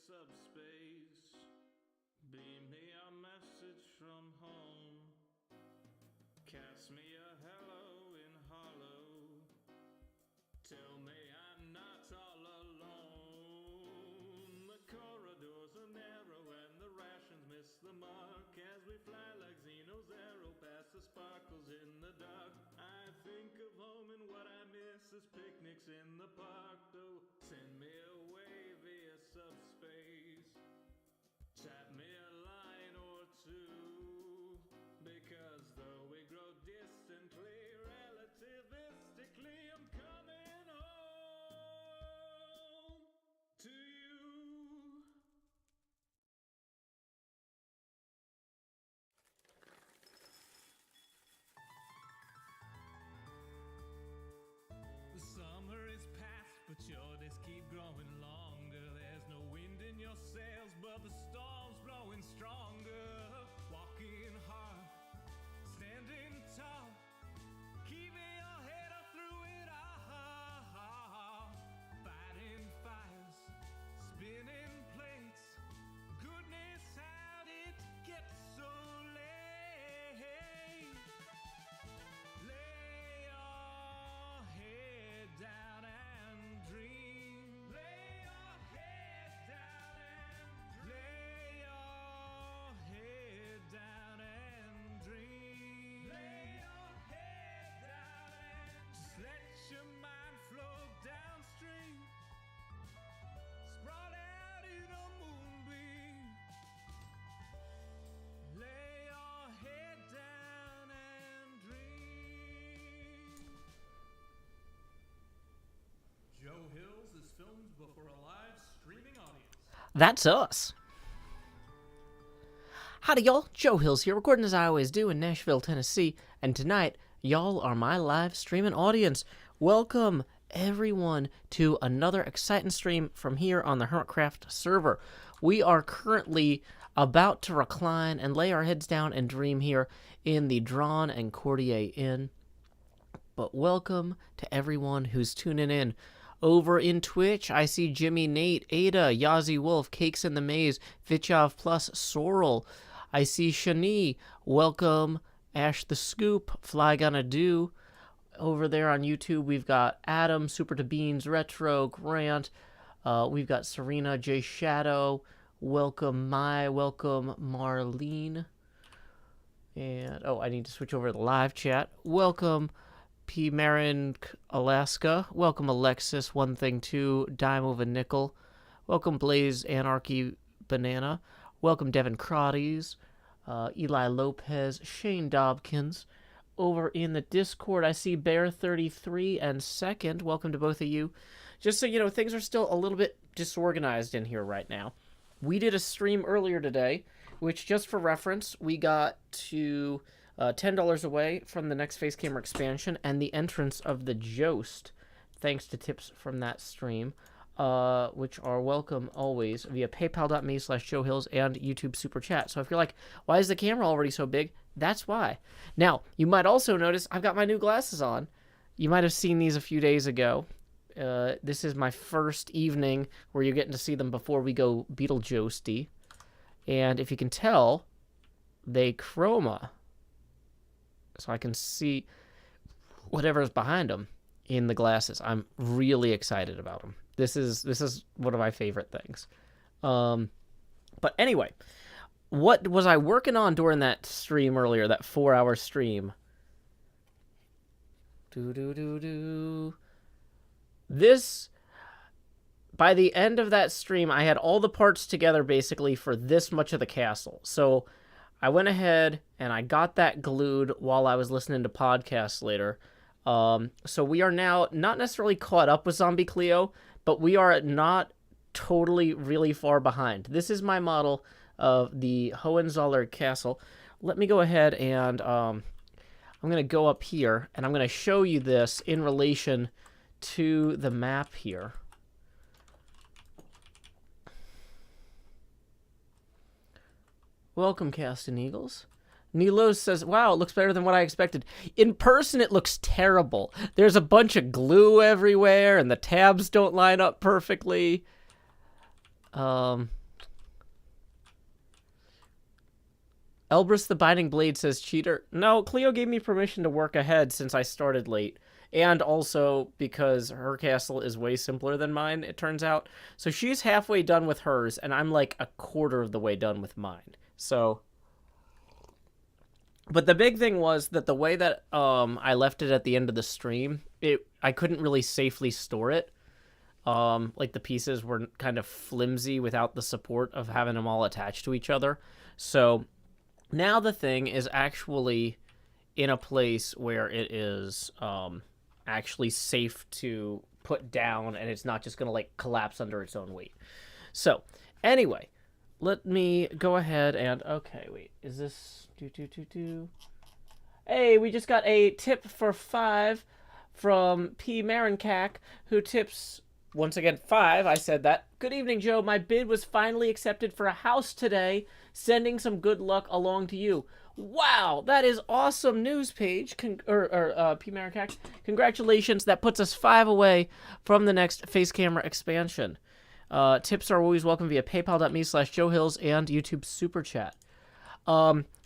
subspace. Beam me a message from home. Cast me a hello in hollow. Tell me I'm not all alone. The corridors are narrow and the rations miss the mark as we fly like Xeno's arrow past the sparkles in the dark. I think of home and what I miss is picnics in the park. Though send me away via subspace. Tap me a line or two. Because though we grow distantly, relativistically, I'm coming home to you. The summer is past, but your days keep growing longer. There's no wind in your sails, but the storm's blowing stronger. Walking hard, standing tall, keeping your head up through it all. Fighting fires, spinning plates. Goodness, how did it get so late? Lay your head down and dream. Lay your head down and lay your head down and dream. Lay your head down and just let your mind flow downstream. Sprawl out in a moonbeam. Lay your head down and dream. Joe Hills is filmed before a live streaming audience. That's us. Howdy, y'all. Joe Hills here, recording as I always do in Nashville, Tennessee. And tonight, y'all are my live streaming audience. Welcome, everyone, to another exciting stream from here on the HermitCraft server. We are currently about to recline and lay our heads down and dream here in the Drawn and Courtier Inn. But welcome to everyone who's tuning in. Over in Twitch, I see Jimmy, Nate, Ada, Yazi Wolf, Cakes in the Maze, Vichov Plus, Sorrel. I see Shani. Welcome, Ash the Scoop, Fly Gonna Do. Over there on YouTube, we've got Adam, Super to Beans, Retro, Grant. We've got Serena, J Shadow. Welcome, welcome, Marlene. And, I need to switch over to the live chat. Welcome, P. Marin, Alaska. Welcome, Alexis, One Thing 2, Dime of a Nickel. Welcome, Blaze, Anarchy, Banana. Welcome, Devin Crotties, Eli Lopez, Shane Dobkins. Over in the Discord, I see Bear33 and Second. Welcome to both of you. Just so you know, things are still a little bit disorganized in here right now. We did a stream earlier today, which, just for reference, we got to $10 away from the next face camera expansion and the entrance of the Jost, thanks to tips from that stream, which are welcome always via paypal.me/JoeHills and YouTube Super Chat. So if you're like, why is the camera already so big? That's why. Now, you might also notice I've got my new glasses on. You might have seen these a few days ago. This is my first evening where you're getting to see them before we go Beetlejuice-y. And if you can tell, they chroma. So I can see whatever's behind them in the glasses. I'm really excited about them. This is one of my favorite things. But anyway, what was I working on during that stream earlier, that 4-hour stream? This, by the end of that stream, I had all the parts together basically for this much of the castle. So I went ahead and I got that glued while I was listening to podcasts later. So we are now not necessarily caught up with Zombie Cleo, but we are not totally really far behind. This is my model of the Hohenzollern Castle. Let me go ahead and I'm going to go up here and I'm going to show you this in relation to the map here. Welcome, Casting Eagles. Nilo says, wow, it looks better than what I expected. In person, it looks terrible. There's a bunch of glue everywhere, and the tabs don't line up perfectly. Elbrus the Binding Blade says cheater. No, Cleo gave me permission to work ahead since I started late. And also because her castle is way simpler than mine, it turns out. So she's halfway done with hers, and I'm like a quarter of the way done with mine. So... But the big thing was that the way that I left it at the end of the stream, I couldn't really safely store it. Like the pieces were kind of flimsy without the support of having them all attached to each other. So now the thing is actually in a place where it is actually safe to put down, and it's not just going to like collapse under its own weight. So anyway, let me go ahead and... Okay, wait. Is this... Hey, we just got a tip for 5 from P. Marincac, who tips, once again, 5. I said that. Good evening, Joe. My bid was finally accepted for a house today. Sending some good luck along to you. Wow, that is awesome news, Paige. P. Marincac. Congratulations. That puts us 5 away from the next face camera expansion. Tips are always welcome via paypal.me/JoeHills and YouTube Super Chat.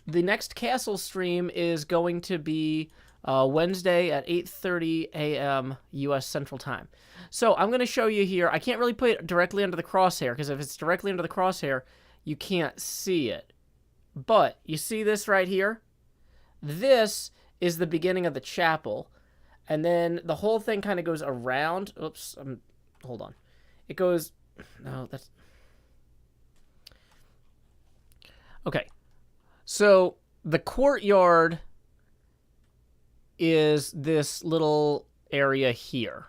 The next castle stream is going to be Wednesday at 8:30 a.m. U.S. Central Time. So I'm going to show you here. I can't really put it directly under the crosshair, because if it's directly under the crosshair, you can't see it. But you see this right here? This is the beginning of the chapel. And then the whole thing kind of goes around. Oops. Hold on. It goes... No, that's... Okay. So the courtyard is this little area here.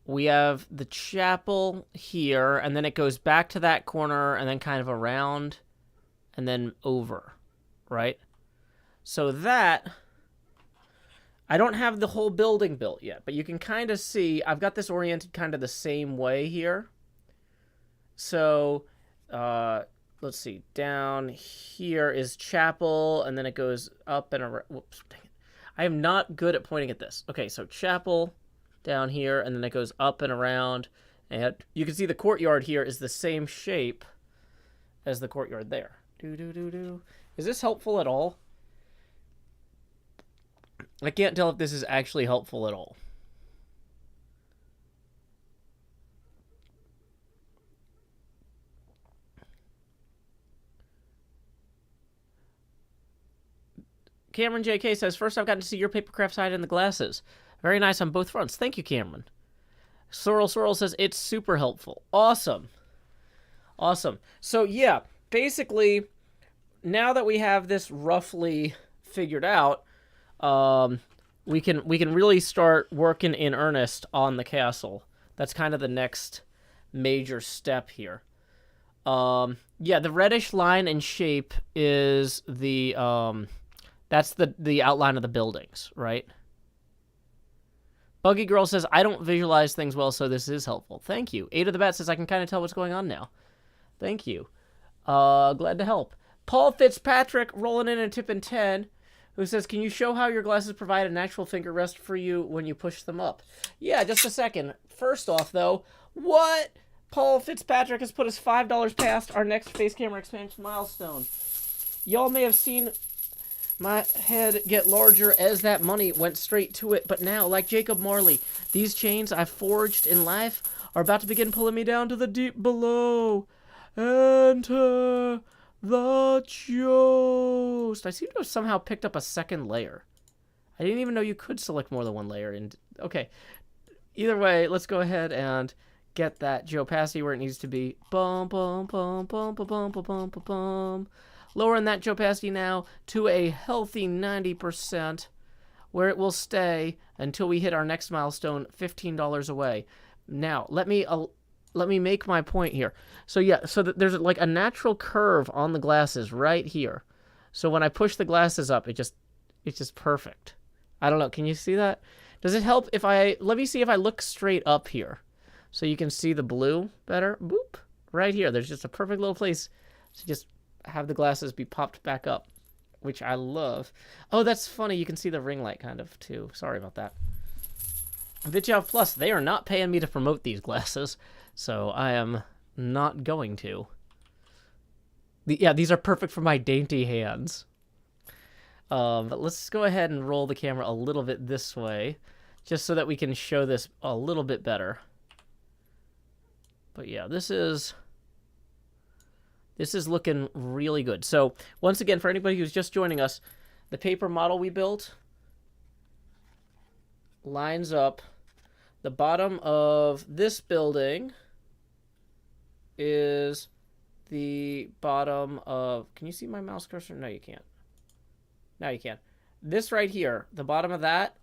We have the chapel here, and then it goes back to that corner, and then kind of around, and then over, right? So that, I don't have the whole building built yet, but you can kind of see, I've got this oriented kind of the same way here. So, let's see, down here is chapel, and then it goes up and around. Whoops, dang it. I am not good at pointing at this. Okay, so chapel down here, and then it goes up and around. And you can see the courtyard here is the same shape as the courtyard there. Is this helpful at all? I can't tell if this is actually helpful at all. Cameron JK says, first I've gotten to see your Papercraft side in the glasses. Very nice on both fronts. Thank you, Cameron. Sorrel says, it's super helpful. Awesome. Awesome. So, yeah, basically, now that we have this roughly figured out, we can really start working in earnest on the castle. That's kind of the next major step here. Yeah, the reddish line and shape is the... That's the outline of the buildings, right? Buggy Girl says, I don't visualize things well, so this is helpful. Thank you. 8 of the Bat says, I can kind of tell what's going on now. Thank you. Glad to help. Paul Fitzpatrick rolling in and tipping 10, who says, can you show how your glasses provide a natural finger rest for you when you push them up? Yeah, just a second. First off, though, what? Paul Fitzpatrick has put us $5 past our next face camera expansion milestone. Y'all may have seen... my head get larger as that money went straight to it, but now, like Jacob Marley, these chains I've forged in life are about to begin pulling me down to the deep below. Enter the Jost. I seem to have somehow picked up a second layer. I didn't even know you could select more than one layer. Okay, either way, let's go ahead and get that Joe Passy where it needs to be. Bum, bum, bum, bum, bum, bum, bum, bum, bum, bum. Lowering that opacity now to a healthy 90%, where it will stay until we hit our next milestone, $15 away. Now, let me make my point here. So yeah, so there's like a natural curve on the glasses right here. So when I push the glasses up, it's just perfect. I don't know. Can you see that? Does it help if let me see if I look straight up here, so you can see the blue better. Boop, right here. There's just a perfect little place to just have the glasses be popped back up, which I love. Oh, that's funny. You can see the ring light kind of too. Sorry about that. Vityav Plus, they are not paying me to promote these glasses, so I am not going to. Yeah, these are perfect for my dainty hands. But let's go ahead and roll the camera a little bit this way, just so that we can show this a little bit better. But yeah, this is looking really good. So once again, for anybody who's just joining us, the paper model we built lines up. The bottom of this building is the bottom of... Can you see my mouse cursor? No, you can't. Now you can. This right here, the bottom of that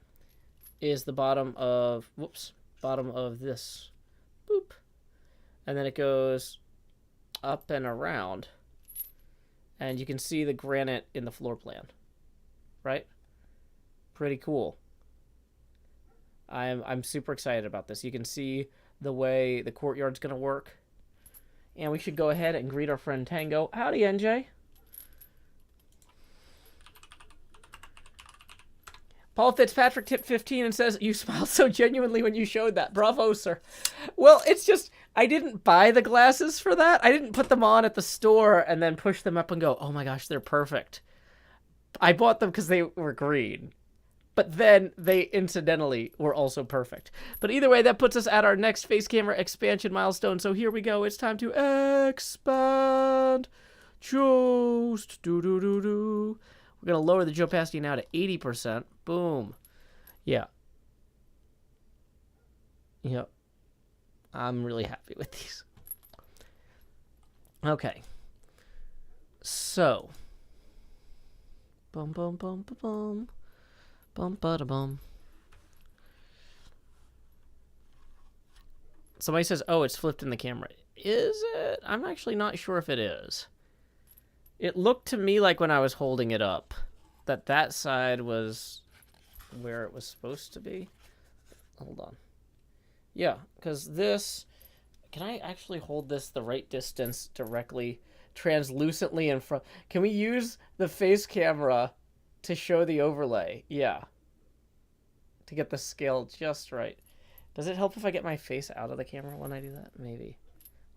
is the bottom of... Whoops. Bottom of this. Boop. And then it goes up and around. And you can see the granite in the floor plan. Right? Pretty cool. I'm super excited about this. You can see the way the courtyard's going to work. And we should go ahead and greet our friend Tango. Howdy, NJ. Paul Fitzpatrick tipped 15 and says, you smiled so genuinely when you showed that. Bravo, sir. Well, it's just, I didn't buy the glasses for that. I didn't put them on at the store and then push them up and go, oh my gosh, they're perfect. I bought them because they were green. But then they incidentally were also perfect. But either way, that puts us at our next face camera expansion milestone. So here we go. It's time to expand. Just do. We're going to lower the opacity now to 80%. Boom. Yeah. Yep. I'm really happy with these. Okay. So. Bum, bum, bum, bum, bum. Bum, ba, da, bum. Somebody says, oh, it's flipped in the camera. Is it? I'm actually not sure if it is. It looked to me like when I was holding it up that side was where it was supposed to be. Hold on. Yeah, because this... Can I actually hold this the right distance directly, translucently in front? Can we use the face camera to show the overlay? Yeah. To get the scale just right. Does it help if I get my face out of the camera when I do that? Maybe.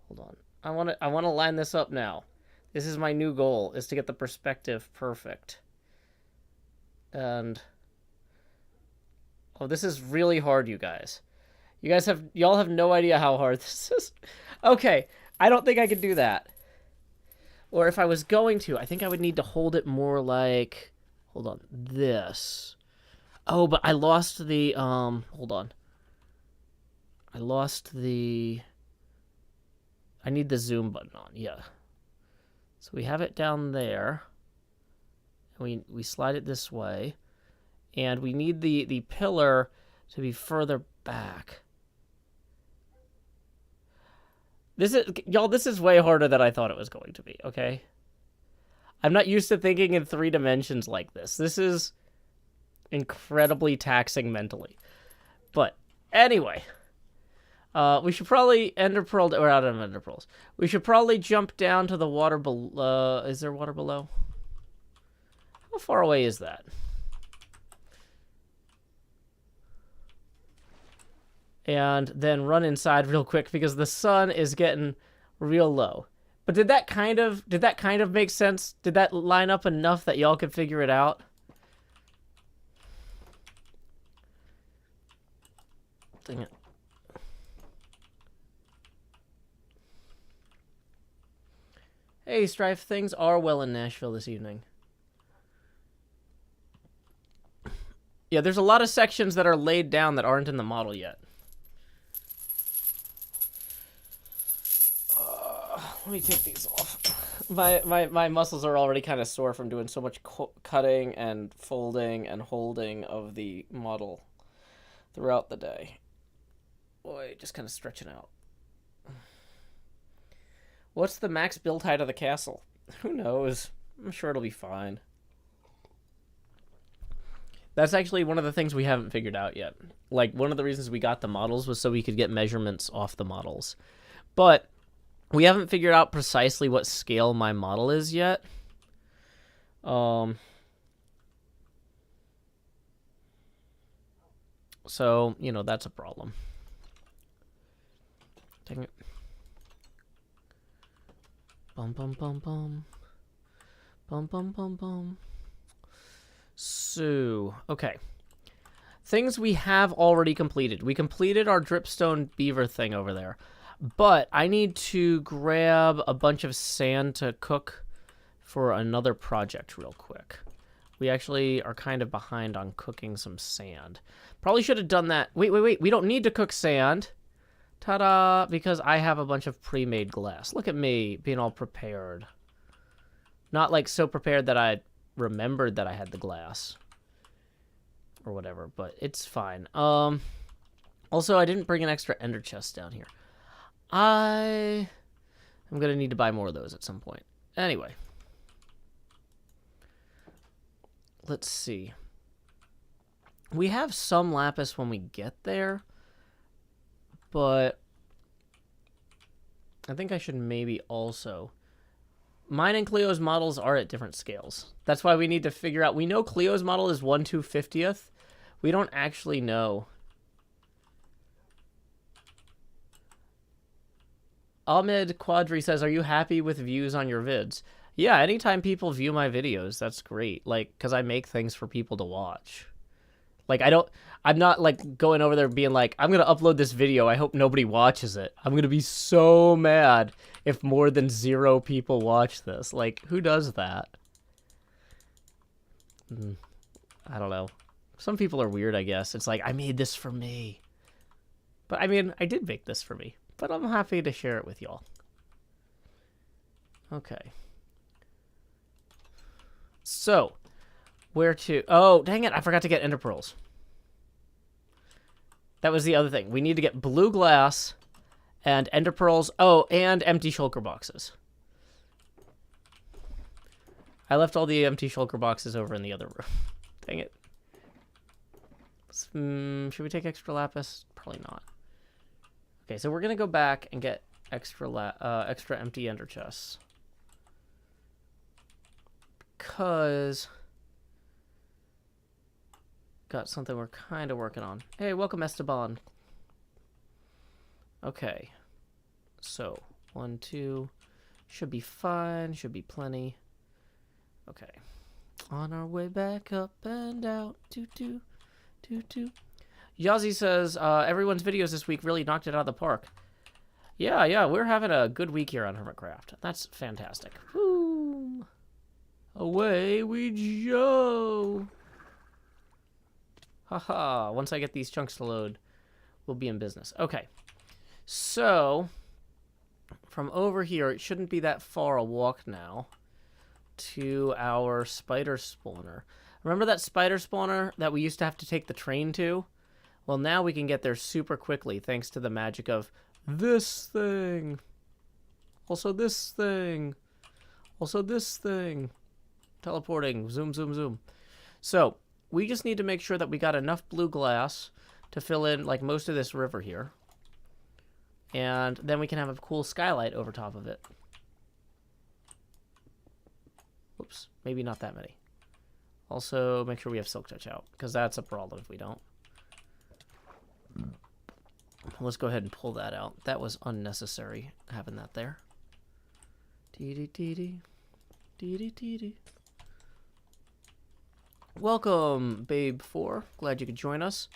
Hold on. I want to line this up now. This is my new goal, is to get the perspective perfect. And oh, this is really hard, you guys. Y'all have no idea how hard this is. Okay, I don't think I could do that. Or if I was going to, I think I would need to hold it more like, hold on, this. Oh, but I lost the hold on. I need the zoom button on. Yeah. So we have it down there. And we slide it this way. And we need the pillar to be further back. This is way harder than I thought it was going to be, okay? I'm not used to thinking in 3 dimensions like this. This is incredibly taxing mentally. But anyway, we should probably ender pearl. We're out of ender pearls. We should probably jump down to the water below. Is there water below? How far away is that? And then run inside real quick because the sun is getting real low. But did that kind of make sense? Did that line up enough that y'all could figure it out? Dang it. Hey, Strife, things are well in Nashville this evening. Yeah, there's a lot of sections that are laid down that aren't in the model yet. Let me take these off. My muscles are already kind of sore from doing so much cutting and folding and holding of the model throughout the day. Boy, just kind of stretching out. What's the max build height of the castle? Who knows? I'm sure it'll be fine. That's actually one of the things we haven't figured out yet. Like, one of the reasons we got the models was so we could get measurements off the models. But we haven't figured out precisely what scale my model is yet. So, you know, that's a problem. Dang it. Bum, bum, bum, bum. Bum, bum, bum, bum. So, okay. Things we have already completed. We completed our Dripstone beaver thing over there. But I need to grab a bunch of sand to cook for another project real quick. We actually are kind of behind on cooking some sand. Probably should have done that. Wait. We don't need to cook sand. Ta-da! Because I have a bunch of pre-made glass. Look at me being all prepared. Not like so prepared that I remembered that I had the glass. Or whatever, but it's fine. Also, I didn't bring an extra ender chest down here. I'm going to need to buy more of those at some point. Anyway. Let's see. We have some lapis when we get there. But I think I should maybe also... Mine and Cleo's models are at different scales. That's why we need to figure out... We know Cleo's model is 1/250th. We don't actually know. Ahmed Quadri says, are you happy with views on your vids? Yeah, anytime people view my videos, that's great. Like, because I make things for people to watch. Like, I'm not, like, going over there being like, I'm going to upload this video. I hope nobody watches it. I'm going to be so mad if more than 0 people watch this. Like, who does that? I don't know. Some people are weird, I guess. It's like, I made this for me. But, I mean, I did make this for me. But I'm happy to share it with y'all. Okay. So, where to... Oh, dang it. I forgot to get ender pearls. That was the other thing. We need to get blue glass and ender pearls. Oh, and empty shulker boxes. I left all the empty shulker boxes over in the other room. Dang it. Should we take extra lapis? Probably not. Okay, so we're going to go back and get extra empty ender chests. Because... got something we're kind of working on. Hey, welcome, Esteban. Okay. So, 1, 2. Should be fine. Should be plenty. Okay. On our way back up and out. Toot, toot, toot, toot. Yazzie says, everyone's videos this week really knocked it out of the park. Yeah, we're having a good week here on HermitCraft. That's fantastic. Woo! Away we go! Haha, once I get these chunks to load, we'll be in business. Okay, so from over here, it shouldn't be that far a walk now to our spider spawner. Remember that spider spawner that we used to have to take the train to? Well, now we can get there super quickly thanks to the magic of this thing. Also this thing. Also this thing. Teleporting. Zoom, zoom, zoom. So, we just need to make sure that we got enough blue glass to fill in like most of this river here. And then we can have a cool skylight over top of it. Whoops, maybe not that many. Also, make sure we have silk touch out, because that's a problem if we don't. Let's go ahead and pull that out. That was unnecessary, having that there. Dee-dee-dee-dee. Dee-dee-dee-dee. Welcome, Babe4. Glad you could join us.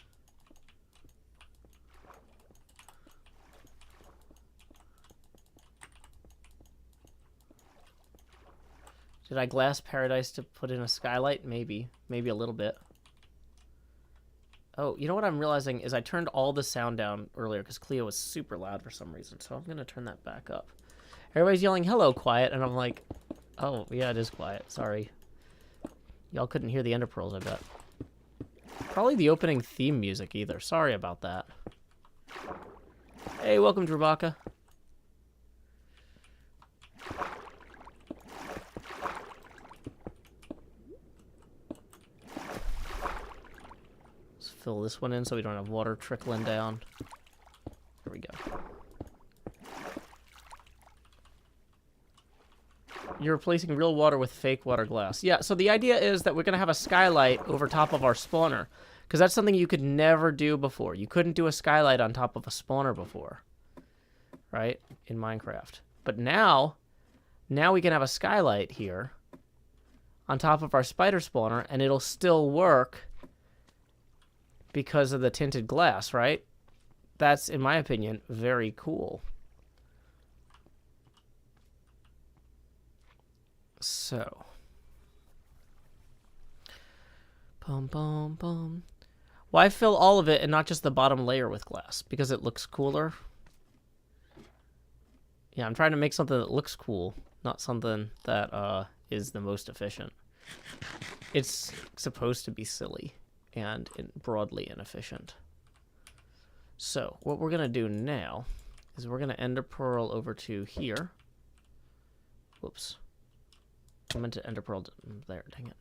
Did I glass paradise to put in a skylight? Maybe. Maybe a little bit. Oh, you know what I'm realizing is I turned all the sound down earlier because Cleo was super loud for some reason. So I'm going to turn that back up. Everybody's yelling, hello, quiet. And I'm like, oh, yeah, it is quiet. Sorry. Y'all couldn't hear the ender pearls, I bet. Probably the opening theme music either. Sorry about that. Hey, welcome, Drabaka. Let's fill this one in so we don't have water trickling down. There we go. You're replacing real water with fake water glass. Yeah, so the idea is that we're going to have a skylight over top of our spawner. Because that's something you could never do before. You couldn't do a skylight on top of a spawner before. Right? In Minecraft. But now, Now we can have a skylight here on top of our spider spawner, and it'll still work because of the tinted glass, right? That's, in my opinion, very cool. So, why fill all of it and not just the bottom layer with glass? Because it looks cooler. Yeah, I'm trying to make something that looks cool, not something that is the most efficient. It's supposed to be silly and broadly inefficient. So, what we're going to do now is we're going to ender pearl over to here. Whoops. I meant to ender pearl there, dang it.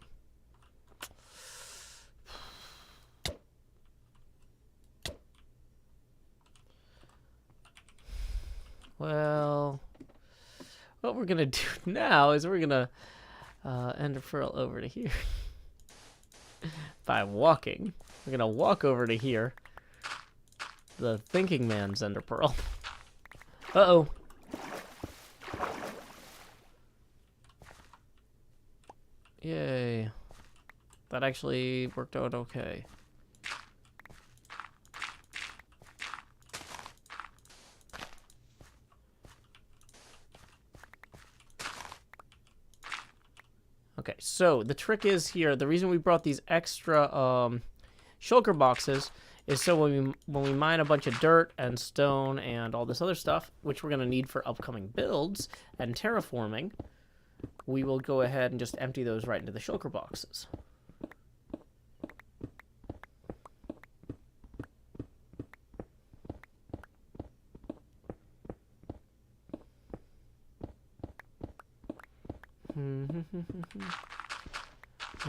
Well, what we're going to do now is we're going to ender pearl over to here. By walking. We're going to walk over to here. The thinking man's ender pearl. Uh-oh. Yay. That actually worked out okay. Okay, so the trick is here, the reason we brought these extra shulker boxes is so when we mine a bunch of dirt and stone and all this other stuff, which we're going to need for upcoming builds and terraforming, we will go ahead and just empty those right into the shulker boxes.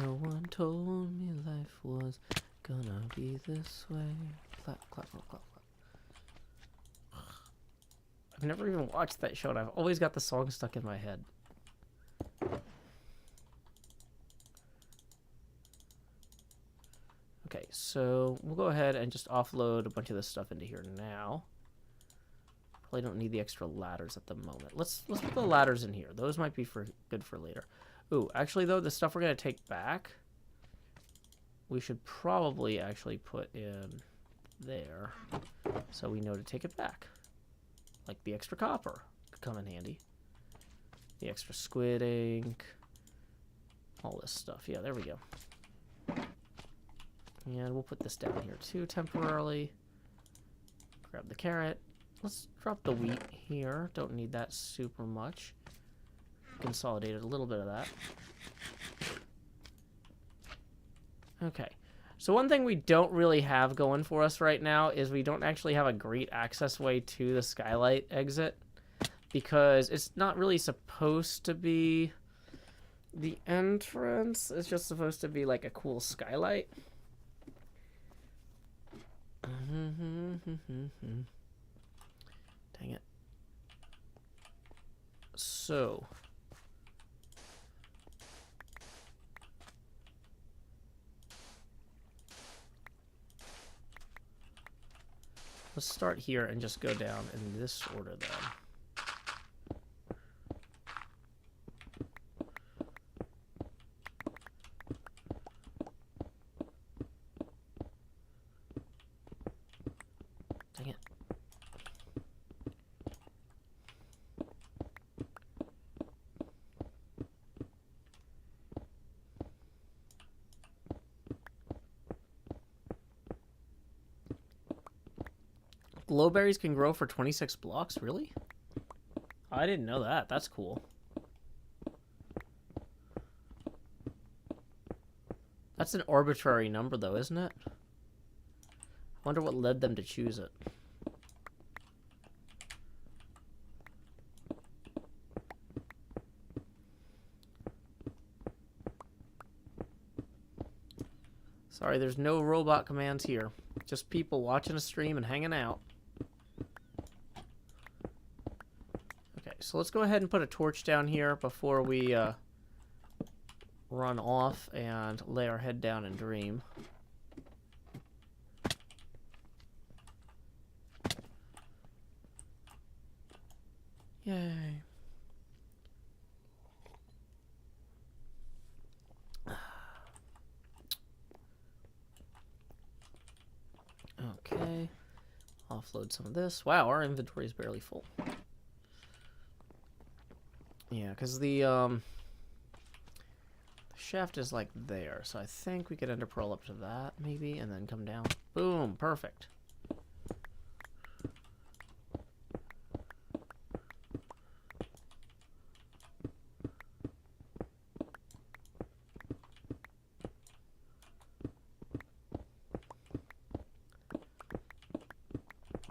No one told me life was gonna be this way. Clap, clap, clap, clap, clap. I've never even watched that show, and I've always got the song stuck in my head. Okay, so we'll go ahead and just offload a bunch of this stuff into here now. Probably don't need the extra ladders at the moment. Let's put the ladders in here. Those might be good for later. Ooh, actually though, the stuff we're gonna take back, we should probably actually put in there, so we know to take it back. Like the extra copper could come in handy. The extra squid ink, all this stuff. Yeah, there we go. And we'll put this down here too temporarily. Grab the carrot. Let's drop the wheat here. Don't need that super much. Consolidated a little bit of that. Okay. So one thing we don't really have going for us right now is we don't actually have a great access way to the skylight exit, because it's not really supposed to be the entrance. It's just supposed to be like a cool skylight. Dang it. So let's start here and just go down in this order then. Dang it. Glowberries can grow for 26 blocks? Really? I didn't know that. That's cool. That's an arbitrary number, though, isn't it? I wonder what led them to choose it. Sorry, there's no robot commands here. Just people watching a stream and hanging out. Okay, so let's go ahead and put a torch down here before we run off and lay our head down and dream. Yay. offload some of this. Wow, our inventory is barely full. Yeah, because the shaft is like there, so I think we could ender pearl up to that, maybe, and then come down. Boom, perfect.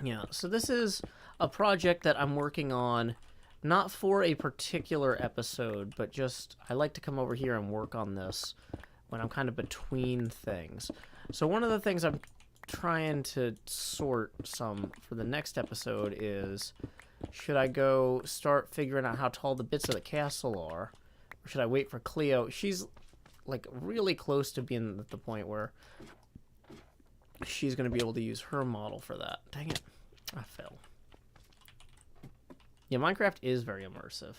Yeah, so this is a project that I'm working on, not for a particular episode, but just I like to come over here and work on this when I'm kind of between things. So one of the things I'm trying to sort some for the next episode is, should I go start figuring out how tall the bits of the castle are, or should I wait for Cleo? She's like really close to being at the point where she's going to be able to use her model for that. Dang it. I fell. Yeah, Minecraft is very immersive.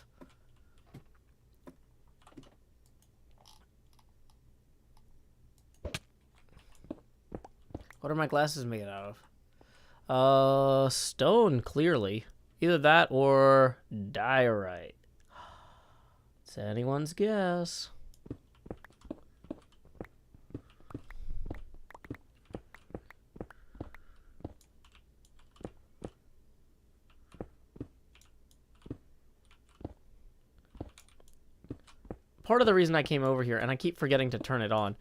What are my glasses made out of? Stone, clearly. Either that or diorite. It's anyone's guess. Part of the reason I came over here, and I keep forgetting to turn it on,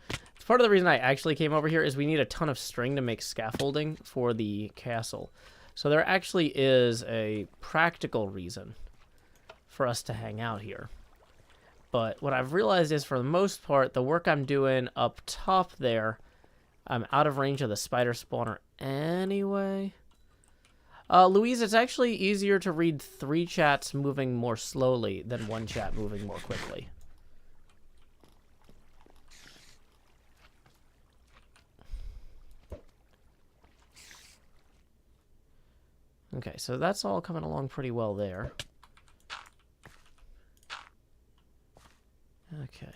part of the reason I actually came over here is we need a ton of string to make scaffolding for the castle. So there actually is a practical reason for us to hang out here. But what I've realized is, for the most part, the work I'm doing up top there, I'm out of range of the spider spawner anyway. Louise, it's actually easier to read 3 chats moving more slowly than 1 chat moving more quickly. Okay, so that's all coming along pretty well there. Okay.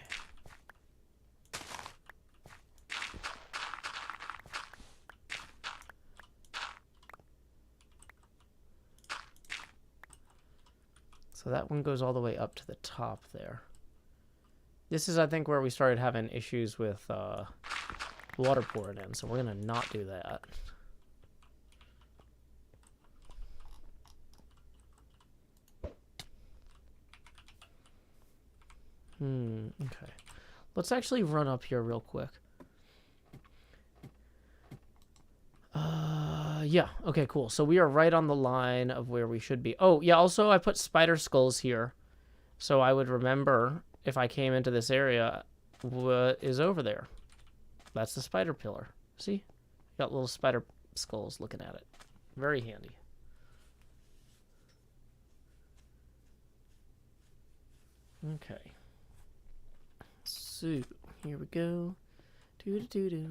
So that one goes all the way up to the top there. This is, I think, where we started having issues with water pouring in, so we're going to not do that. Okay. Let's actually run up here real quick. Yeah, okay, cool. So we are right on the line of where we should be. Oh, yeah, also I put spider skulls here, so I would remember if I came into this area what is over there. That's the spider pillar. See? Got little spider skulls looking at it. Very handy. Okay. So, here we go. Do-do-do-do.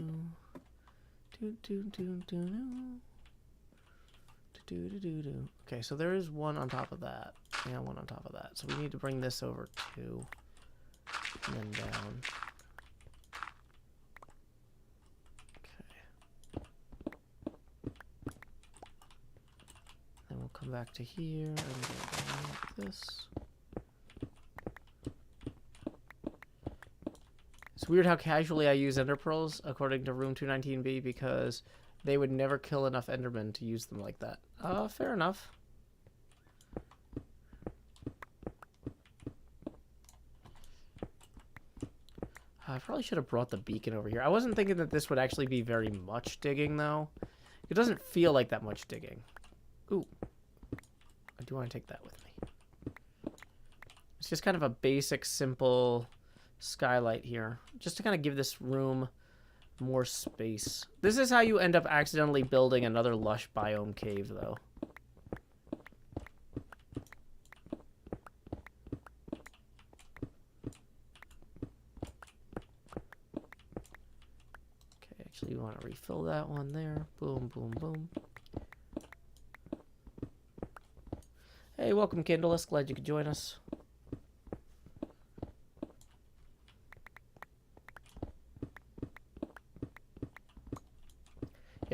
Do-do-do-do-do. Do-do-do-do. Okay, so there is one on top of that. Yeah, one on top of that. So we need to bring this over too. And then down. Okay. Then we'll come back to here and go down like this. It's weird how casually I use ender pearls, according to Room 219B, because they would never kill enough endermen to use them like that. Fair enough. I probably should have brought the beacon over here. I wasn't thinking that this would actually be very much digging, though. It doesn't feel like that much digging. Ooh. I do want to take that with me. It's just kind of a basic, simple skylight here, just to kind of give this room more space. This is how you end up accidentally building another lush biome cave, though. Okay, actually, we want to refill that one there. Boom, boom, boom. Hey, welcome, Kindleless. Glad you could join us.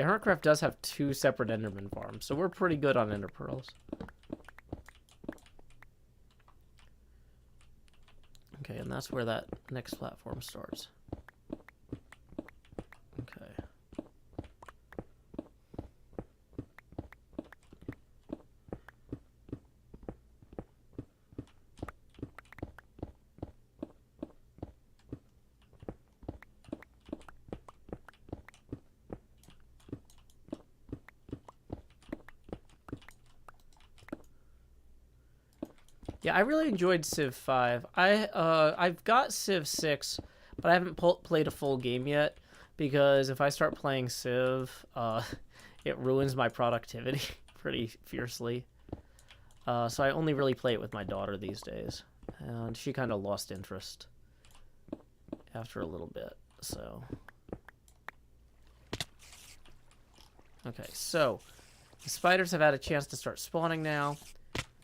Yeah, HermitCraft does have 2 separate Enderman farms, so we're pretty good on Ender Pearls. Okay, and that's where that next platform starts. Okay. Yeah, I really enjoyed Civ 5. I've got Civ 6, but I haven't played a full game yet because if I start playing Civ, it ruins my productivity pretty fiercely. So I only really play it with my daughter these days, and she kind of lost interest after a little bit. So, okay, so the spiders have had a chance to start spawning now.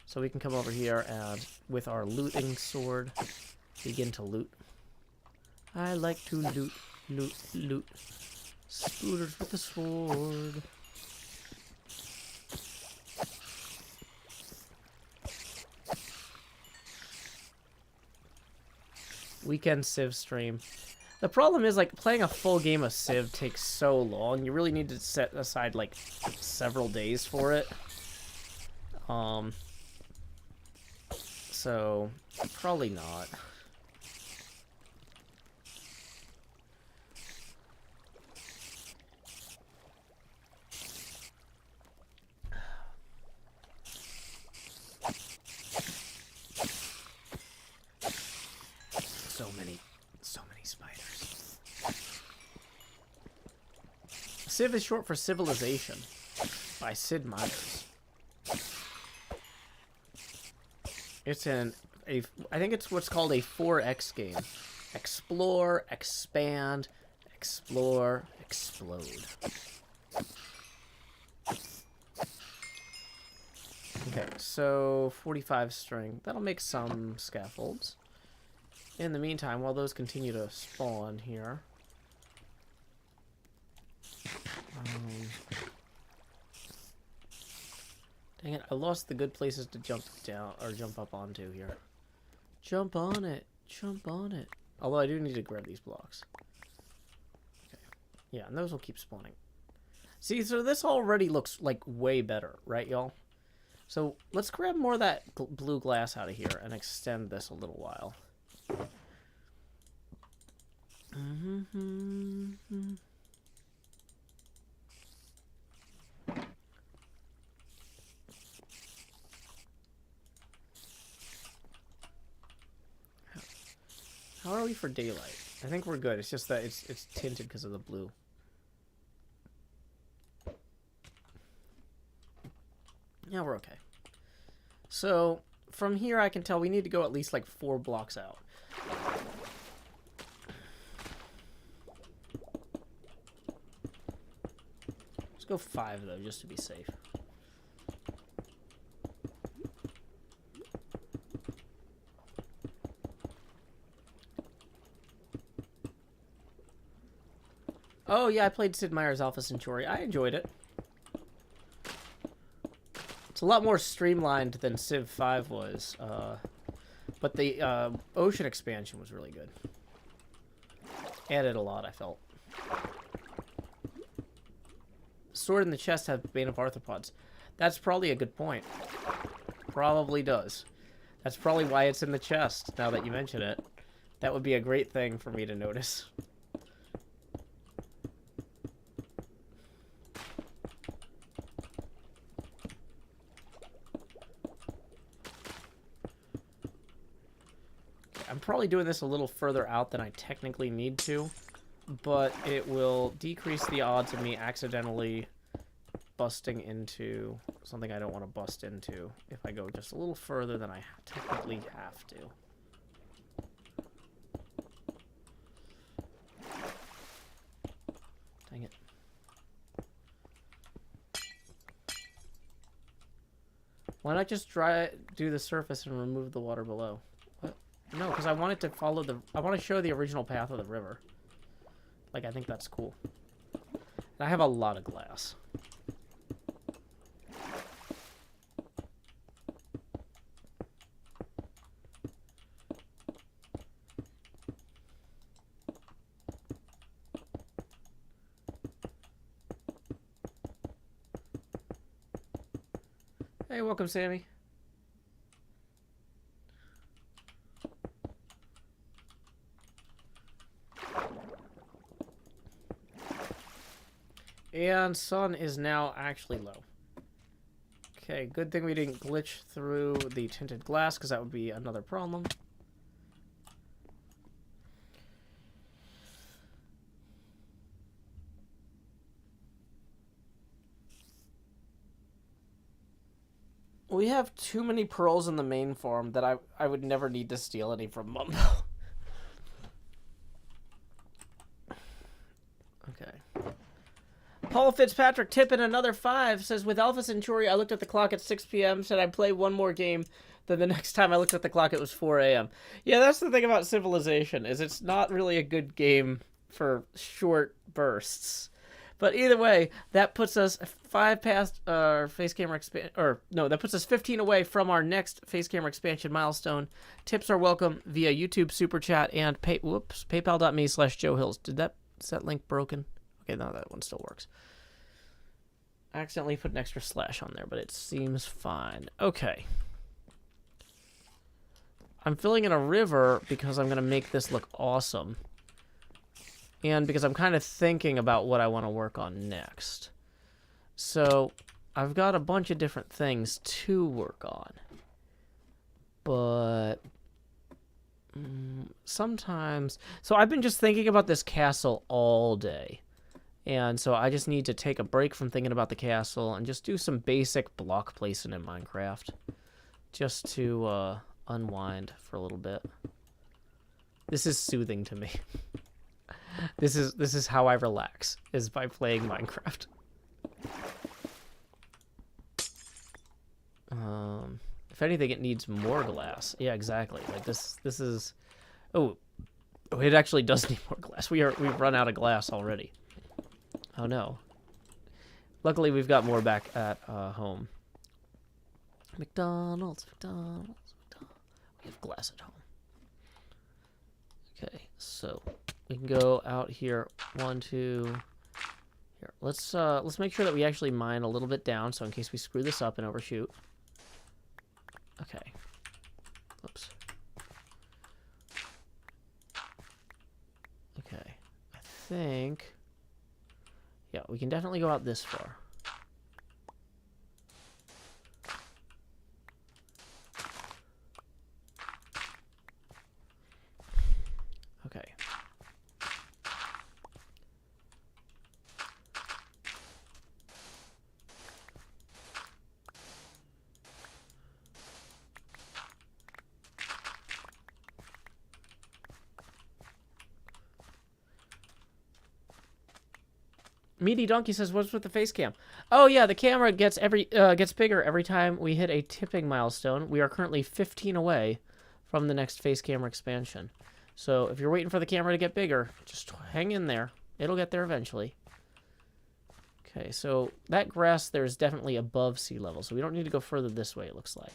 So we can come over here and, with our looting sword, begin to loot. I like to loot, loot, loot. Spooters with the sword. Weekend Civ stream. The problem is, like, playing a full game of Civ takes so long. You really need to set aside, like, several days for it. So, probably not. So many spiders. Civ is short for Civilization by Sid Meier's. It's I think it's what's called a 4X game. Explore, expand, explore, explode. Okay, so 45 string. That'll make some scaffolds. In the meantime, while those continue to spawn here. Dang it, I lost the good places to jump down, or jump up onto here. Jump on it. Jump on it. Although I do need to grab these blocks. Okay. Yeah, and those will keep spawning. See, so this already looks, like, way better, right, y'all? So, let's grab more of that blue glass out of here and extend this a little while. How are we for daylight? I think we're good. It's just that it's tinted because of the blue. Yeah, we're okay. So, from here I can tell we need to go at least like 4 blocks out. Let's go 5 though, just to be safe. Oh yeah, I played Sid Meier's Alpha Centauri. I enjoyed it. It's a lot more streamlined than Civ 5 was, but the ocean expansion was really good. Added a lot, I felt. Sword in the chest have Bane of Arthropods. That's probably a good point. Probably does. That's probably why it's in the chest, now that you mention it. That would be a great thing for me to notice. I'm probably doing this a little further out than I technically need to, but it will decrease the odds of me accidentally busting into something I don't want to bust into if I go just a little further than I technically have to. Dang it. Why not just do the surface and remove the water below? No, because I want it to follow I want to show the original path of the river. Like, I think that's cool. I have a lot of glass. Hey, welcome, Sammy. And sun is now actually low. Okay, good thing we didn't glitch through the tinted glass, because that would be another problem. We have too many pearls in the main farm that I would never need to steal any from Mumbo. Okay. Paul Fitzpatrick tipping another 5 says, with Alpha Centauri, I looked at the clock at 6 p.m. Said I'd play one more game. Then the next time I looked at the clock, it was 4 a.m. Yeah, that's the thing about Civilization, is it's not really a good game for short bursts. But either way, that puts us 5 past our face camera expansion, or no, that puts us 15 away from our next face camera expansion milestone. Tips are welcome via YouTube Super Chat and paypal.me/Joe Hills. Is that link broken? Okay, no, that one still works. I accidentally put an extra slash on there, but it seems fine. Okay. I'm filling in a river because I'm going to make this look awesome. And because I'm kind of thinking about what I want to work on next. So, I've got a bunch of different things to work on. But sometimes... So I've been just thinking about this castle all day. And so I just need to take a break from thinking about the castle and just do some basic block placing in Minecraft. Just to unwind for a little bit. This is soothing to me. This is how I relax, is by playing Minecraft. If anything, it needs more glass. Yeah, exactly. Like this is... Oh, it actually does need more glass. We've run out of glass already. Oh no. Luckily, we've got more back at home. McDonald's. We have glass at home. Okay, so we can go out here. 1, 2. Here, let's make sure that we actually mine a little bit down, so in case we screw this up and overshoot. Okay. Oops. Okay. I think... Yeah, we can definitely go out this far. Okay. Meaty Donkey says, "What's with the face cam?" Oh yeah, the camera gets bigger every time we hit a tipping milestone. We are currently 15 away from the next face camera expansion. So if you're waiting for the camera to get bigger, just hang in there. It'll get there eventually. Okay, so that grass there is definitely above sea level, so we don't need to go further this way, it looks like.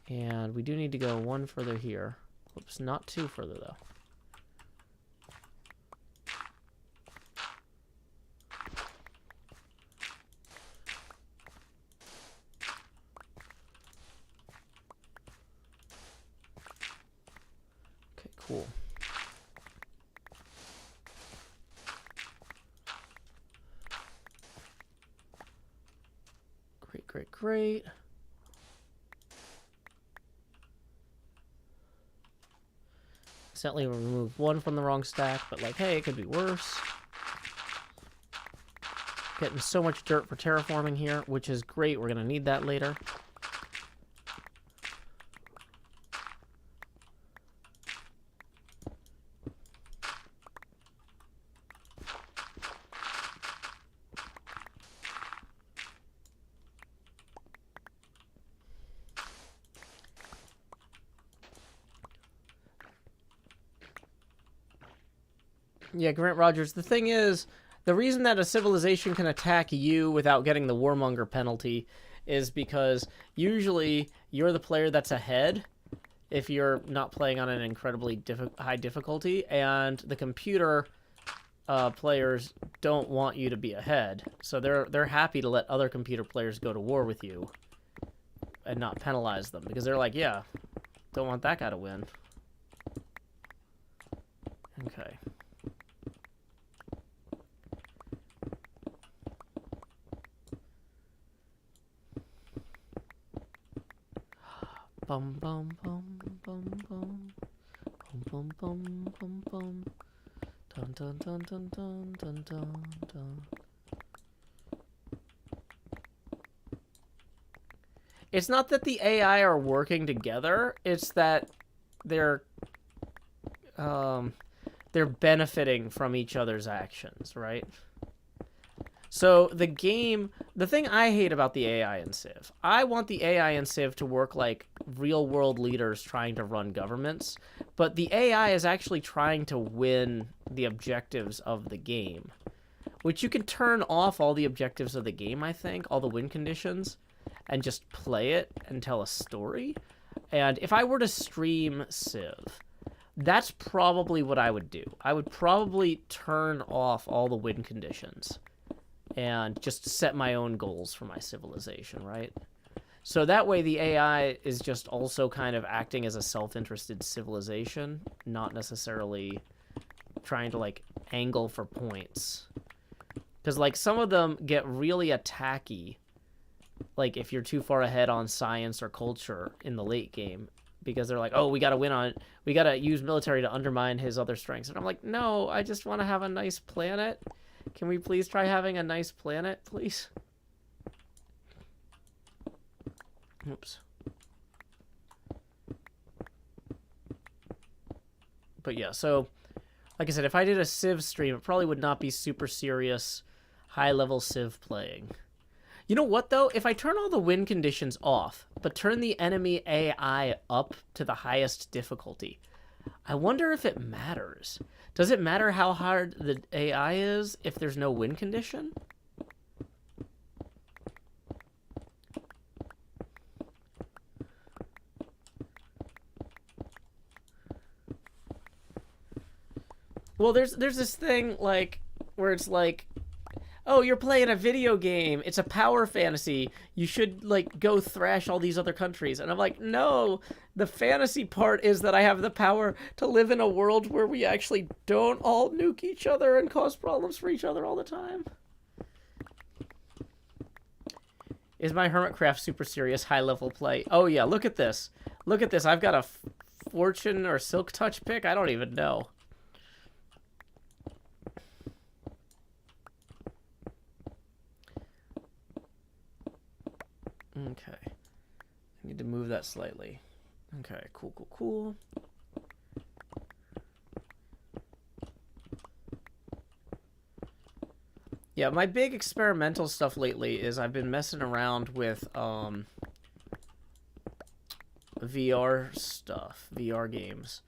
And we do need to go one further here. Oops, not too further though. Cool. Great. Accidentally removed one from the wrong stack, but like, hey, it could be worse. Getting so much dirt for terraforming here, which is great. We're going to need that later. Yeah, Grant Rogers. The thing is, the reason that a civilization can attack you without getting the warmonger penalty is because usually you're the player that's ahead if you're not playing on an incredibly high difficulty, and the computer players don't want you to be ahead, so they're happy to let other computer players go to war with you and not penalize them, because they're like, yeah, don't want that guy to win. Okay. Bum bum bum bum bum bum bum bum bum dun dun dun dun dun dun dun dun. It's not that the AI are working together, it's that they're benefiting from each other's actions, right? So the thing I hate about the AI in Civ, I want the AI in Civ to work like real-world leaders trying to run governments, but the AI is actually trying to win the objectives of the game, which you can turn off all the objectives of the game, I think, all the win conditions, and just play it and tell a story. And if I were to stream Civ, that's probably what I would do. I would probably turn off all the win conditions and just set my own goals for my civilization, right? So that way the AI is just also kind of acting as a self-interested civilization, not necessarily trying to, like, angle for points. Because, like, some of them get really attacky, like, if you're too far ahead on science or culture in the late game, because they're like, oh, we gotta win on, we gotta use military to undermine his other strengths. And I'm like, no, I just want to have a nice planet. Can we please try having a nice planet, please? Oops. But yeah, so, like I said, if I did a Civ stream, it probably would not be super serious, high-level Civ playing. You know what, though? If I turn all the win conditions off, but turn the enemy AI up to the highest difficulty, I wonder if it matters. Does it matter how hard the AI is if there's no win condition? Well, there's this thing, like, where it's like, oh, you're playing a video game. It's a power fantasy. You should, like, go thrash all these other countries. And I'm like, no, the fantasy part is that I have the power to live in a world where we actually don't all nuke each other and cause problems for each other all the time. Is my HermitCraft super serious high-level play? Oh, yeah, look at this. Look at this. I've got a Fortune or Silk Touch pick. I don't even know. Okay. I need to move that slightly. Okay, cool, cool, cool. Yeah, my big experimental stuff lately is I've been messing around with VR stuff, VR games.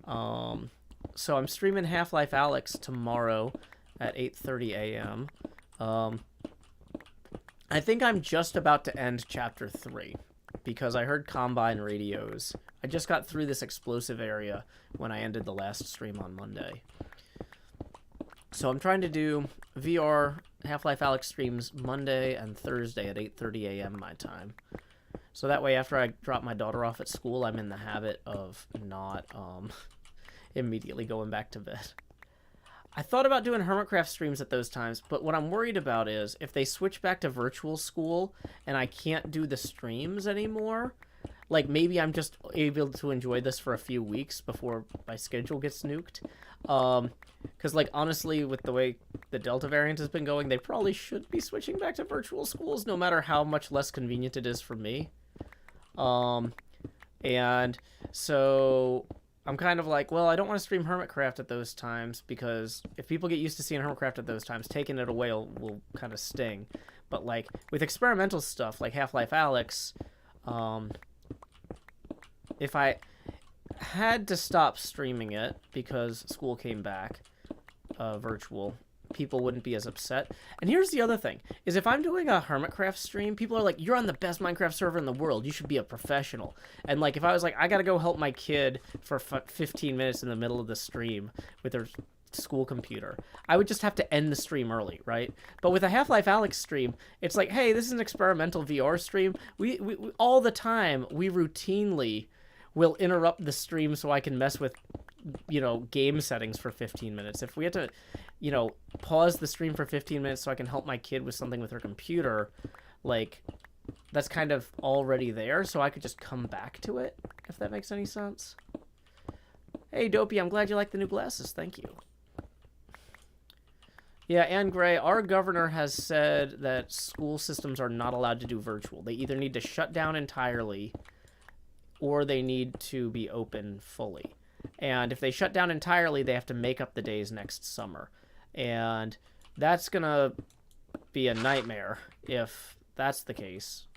So I'm streaming Half-Life Alyx tomorrow at 8:30 a.m. I think I'm just about to end Chapter 3, because I heard Combine radios. I just got through this explosive area when I ended the last stream on Monday. So I'm trying to do VR Half-Life Alyx streams Monday and Thursday at 8:30 a.m. my time. So that way, after I drop my daughter off at school, I'm in the habit of not immediately going back to bed. I thought about doing HermitCraft streams at those times, but what I'm worried about is if they switch back to virtual school and I can't do the streams anymore, like maybe I'm just able to enjoy this for a few weeks before my schedule gets nuked. Because, like, honestly, with the way the Delta variant has been going, they probably should be switching back to virtual schools, no matter how much less convenient it is for me. And so I'm kind of like, well, I don't want to stream HermitCraft at those times, because if people get used to seeing HermitCraft at those times, taking it away will kind of sting. But, like, with experimental stuff, like Half-Life Alyx, if I had to stop streaming it because school came back, virtual, people wouldn't be as upset. And here's the other thing, is if I'm doing a HermitCraft stream, people are like, you're on the best Minecraft server in the world, you should be a professional. And like, if I was like, I gotta go help my kid for 15 minutes in the middle of the stream with their school computer, I would just have to end the stream early, right? But with a Half-Life Alyx stream, it's like, hey, this is an experimental VR stream. We all the time, we routinely will interrupt the stream so I can mess with, you know, game settings for 15 minutes. If we had to, you know, pause the stream for 15 minutes so I can help my kid with something with her computer, like, that's kind of already there, so I could just come back to it, if that makes any sense. Hey, Dopey, I'm glad you like the new glasses. Thank you. Yeah, Ann Gray, our governor has said that school systems are not allowed to do virtual. They either need to shut down entirely or they need to be open fully. And if they shut down entirely, they have to make up the days next summer. And that's going to be a nightmare if that's the case,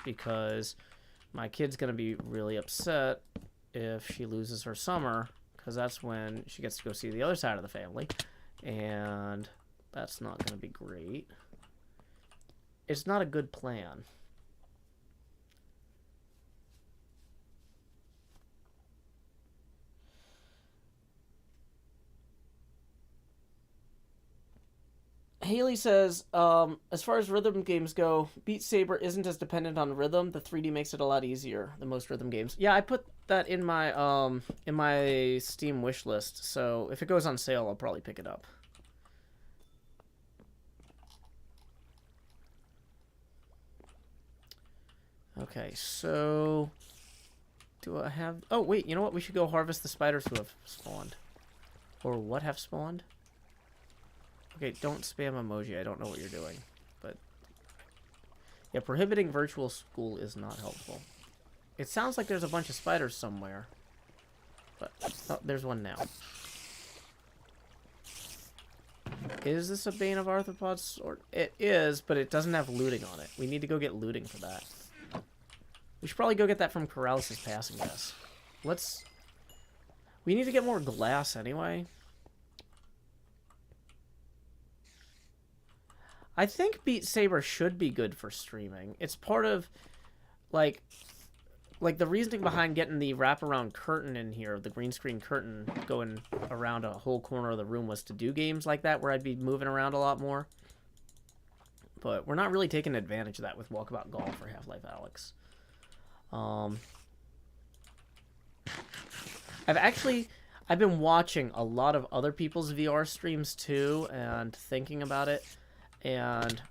because my kid's going to be really upset if she loses her summer, because that's when she gets to go see the other side of the family. And that's not going to be great. It's not a good plan. Haley says, as far as rhythm games go, Beat Saber isn't as dependent on rhythm. The 3D makes it a lot easier than most rhythm games. Yeah, I put that in my Steam wish list, so if it goes on sale, I'll probably pick it up. Okay, so do I have... Oh, wait, you know what? We should go harvest the spiders who have spawned. Or what have spawned? Okay, don't spam emoji. I don't know what you're doing. But yeah, prohibiting virtual school is not helpful. It sounds like there's a bunch of spiders somewhere. But, oh, there's one now. Is this a Bane of Arthropods sword? It is, but it doesn't have looting on it. We need to go get looting for that. We should probably go get that from Corrales' passing gas. We need to get more glass anyway. I think Beat Saber should be good for streaming. It's part of, like the reasoning behind getting the wraparound curtain in here, the green screen curtain going around a whole corner of the room, was to do games like that where I'd be moving around a lot more. But we're not really taking advantage of that with Walkabout Golf or Half-Life Alyx. I've been watching a lot of other people's VR streams too and thinking about it. And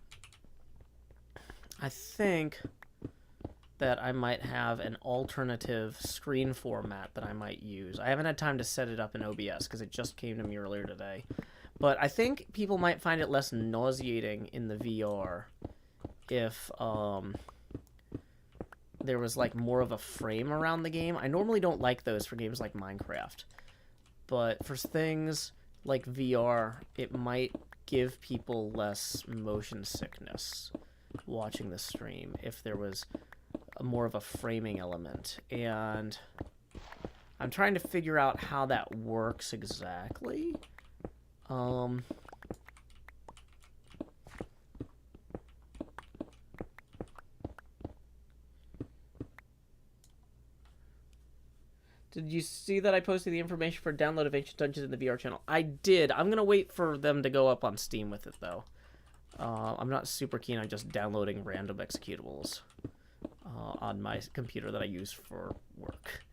I think that I might have an alternative screen format that I might use. I haven't had time to set it up in OBS because it just came to me earlier today. But I think people might find it less nauseating in the VR if there was like more of a frame around the game. I normally don't like those for games like Minecraft. But for things like VR, it might give people less motion sickness watching the stream if there was more of a framing element. And I'm trying to figure out how that works exactly. Did you see that I posted the information for download of Ancient Dungeons in the VR channel? I did. I'm going to wait for them to go up on Steam with it, though. I'm not super keen on just downloading random executables on my computer that I use for work.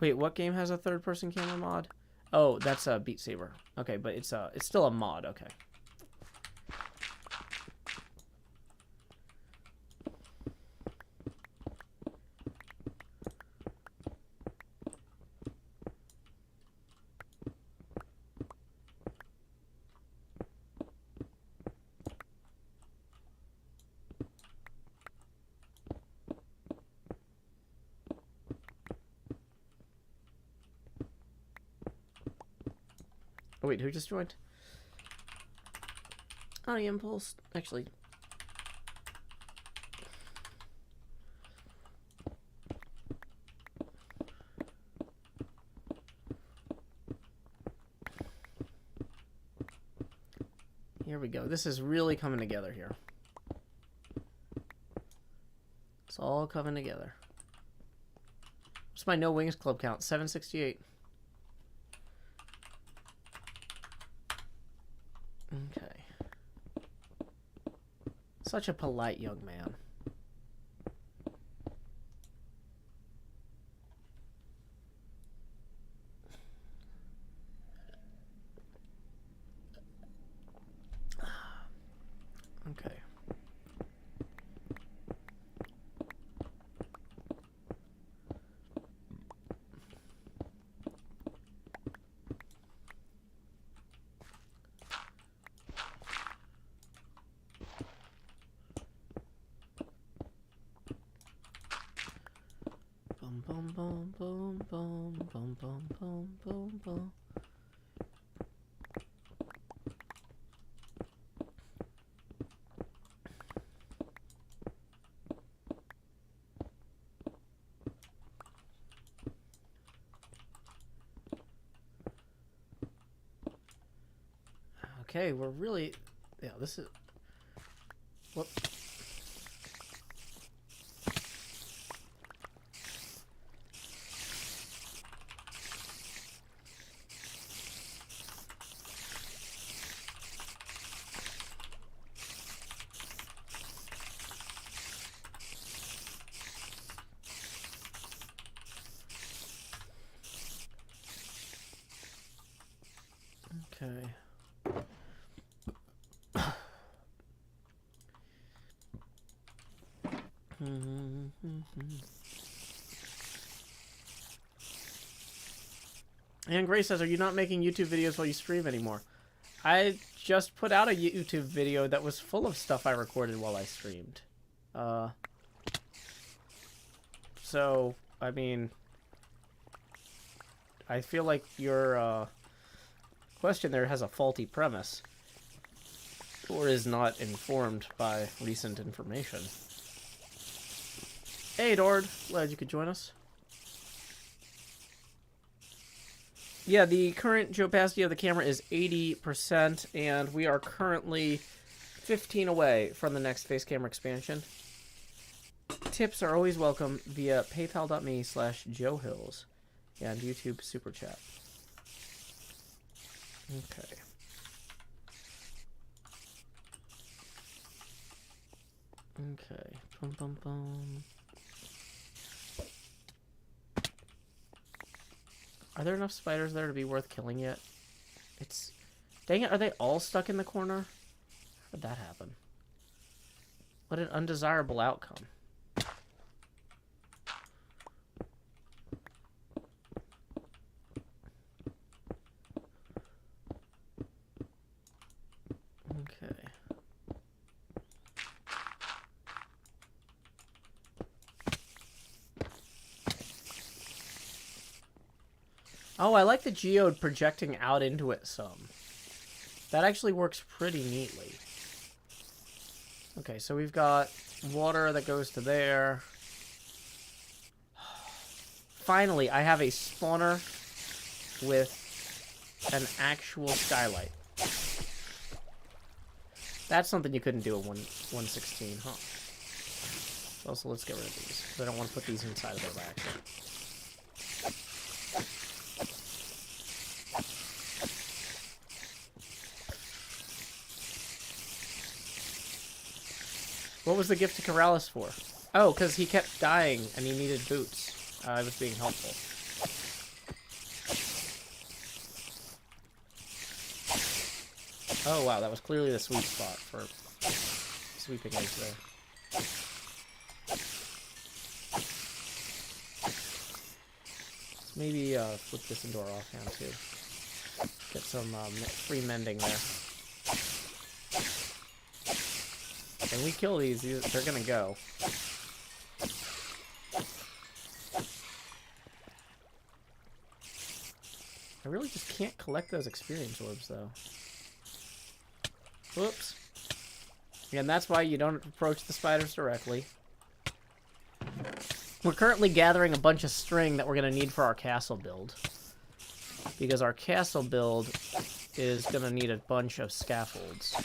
Wait, what game has a third-person camera mod? Oh, that's Beat Saber. Okay, but it's still a mod. Okay. Oh, wait, who just joined? Not the impulse. Actually. Here we go. This is really coming together here. It's all coming together. What's my no wings club count? 768. Okay. Such a polite young man. Okay. Boom, boom, boom, boom, boom, boom, boom, boom, boom, boom. Okay, we're really... Yeah, this is... Whoop. Okay. And Grace says, are you not making YouTube videos while you stream anymore? I just put out a YouTube video that was full of stuff I recorded while I streamed. So, I mean, I feel like your question there has a faulty premise. Or is not informed by recent information. Hey, Dord. Glad you could join us. Yeah, the current opacity of the camera is 80%, and we are currently 15 away from the next face camera expansion. Tips are always welcome via paypal.me/JoeHills and YouTube Super Chat. Okay. Okay. Bum, bum, bum. Are there enough spiders there to be worth killing yet? It's... Dang it, are they all stuck in the corner? How did that happen? What an undesirable outcome. Okay. Oh, I like the geode projecting out into it some. That actually works pretty neatly. Okay, so we've got water that goes to there. Finally, I have a spawner with an actual skylight. That's something you couldn't do in 1.16, huh? Also, let's get rid of these, because I don't want to put these inside of there by accident. What was the gift to Corrales for? Oh, because he kept dying and he needed boots. I was being helpful. Oh, wow, that was clearly the sweet spot for sweeping eggs there. Let's maybe flip this into our offhand, too. Get some free mending there. When we kill these, they're gonna go. I really just can't collect those experience orbs, though. Whoops. And that's why you don't approach the spiders directly. We're currently gathering a bunch of string that we're going to need for our castle build. Because our castle build is going to need a bunch of scaffolds.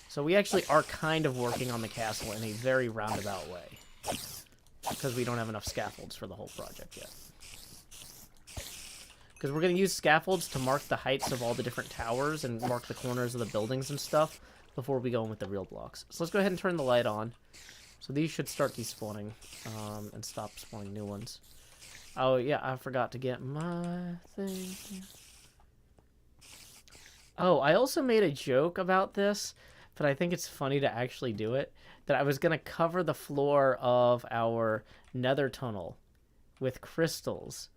So we actually are kind of working on the castle in a very roundabout way. Because we don't have enough scaffolds for the whole project yet. Because we're going to use scaffolds to mark the heights of all the different towers and mark the corners of the buildings and stuff before we go in with the real blocks. So let's go ahead and turn the light on. So these should start despawning and stop spawning new ones. Oh, yeah, I forgot to get my thing. Oh, I also made a joke about this, but I think it's funny to actually do it. That I was going to cover the floor of our nether tunnel with crystals.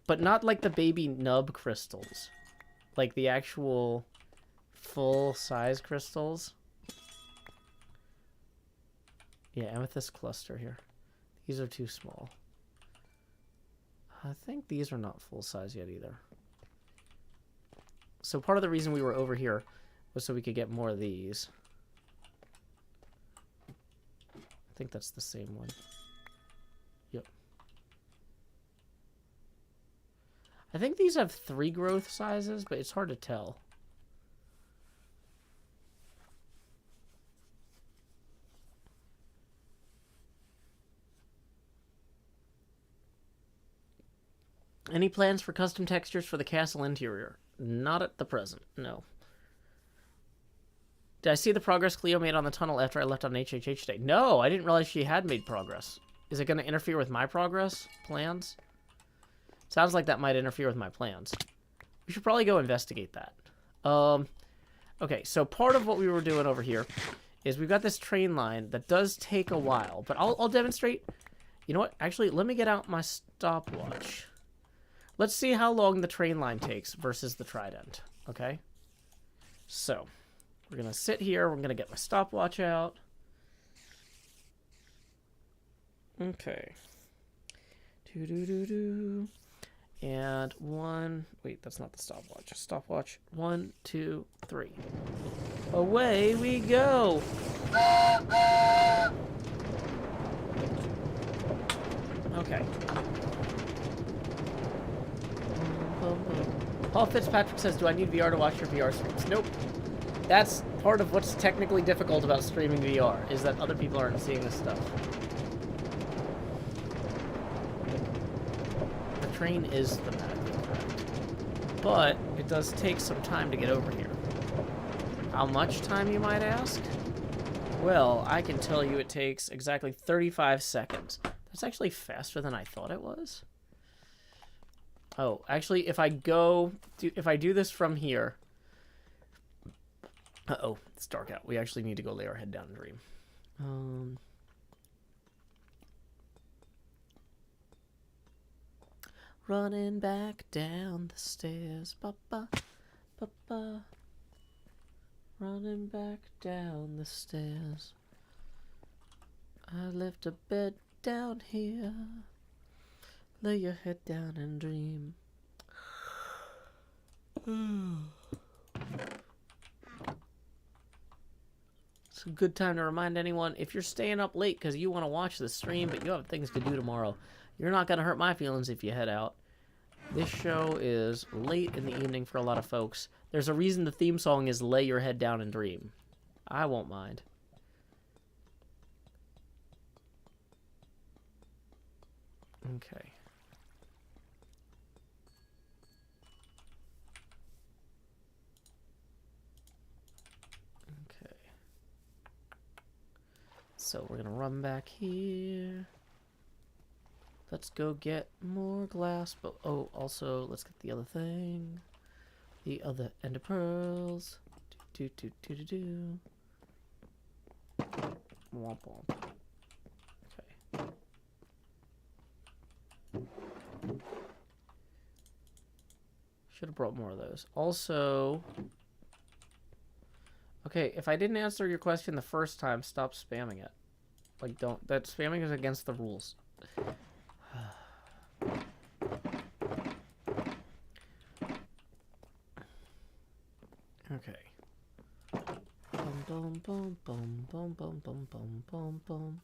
But not like the baby nub crystals. Like the actual full-size crystals. Yeah, amethyst cluster here. These are too small. I think these are not full-size yet either. So part of the reason we were over here was so we could get more of these. I think that's the same one. Yep. I think these have 3 growth sizes, but it's hard to tell. Any plans for custom textures for the castle interior? Not at the present, no. Did I see the progress Cleo made on the tunnel after I left on HHH Day? No, I didn't realize she had made progress. Is it going to interfere with my progress plans? Sounds like that might interfere with my plans. We should probably go investigate that. Okay, so part of what we were doing over here is we've got this train line that does take a while, but I'll demonstrate. You know what? Actually, let me get out my stopwatch. Let's see how long the train line takes versus the Trident, okay? So, we're going to sit here. We're going to get my stopwatch out. Okay. Do-do-do-do. And 1... Wait, that's not the stopwatch. Stopwatch. 1, 2, 3. Away we go! Okay. Paul Fitzpatrick says, do I need VR to watch your VR streams? Nope. That's part of what's technically difficult about streaming VR, is that other people aren't seeing this stuff. The train is thematically correct. But it does take some time to get over here. How much time, you might ask? Well, I can tell you it takes exactly 35 seconds. That's actually faster than I thought it was. Oh, actually, if I do this from here... Uh-oh, it's dark out. We actually need to go lay our head down and dream. Running back down the stairs, ba-ba, ba-ba. Running back down the stairs. I left a bed down here. Lay your head down and dream. It's a good time to remind anyone, if you're staying up late because you want to watch the stream, but you have things to do tomorrow, you're not going to hurt my feelings if you head out. This show is late in the evening for a lot of folks. There's a reason the theme song is Lay Your Head Down and Dream. I won't mind. Okay. So we're going to run back here. Let's go get more glass. But oh, also, let's get the other thing. The other ender pearls. Do. Womp womp. Okay. Should have brought more of those. Also... Okay, if I didn't answer your question the first time, stop spamming it. Like, don't. That spamming is against the rules. Okay. boom, boom, boom, boom, boom, boom, boom, boom, boom.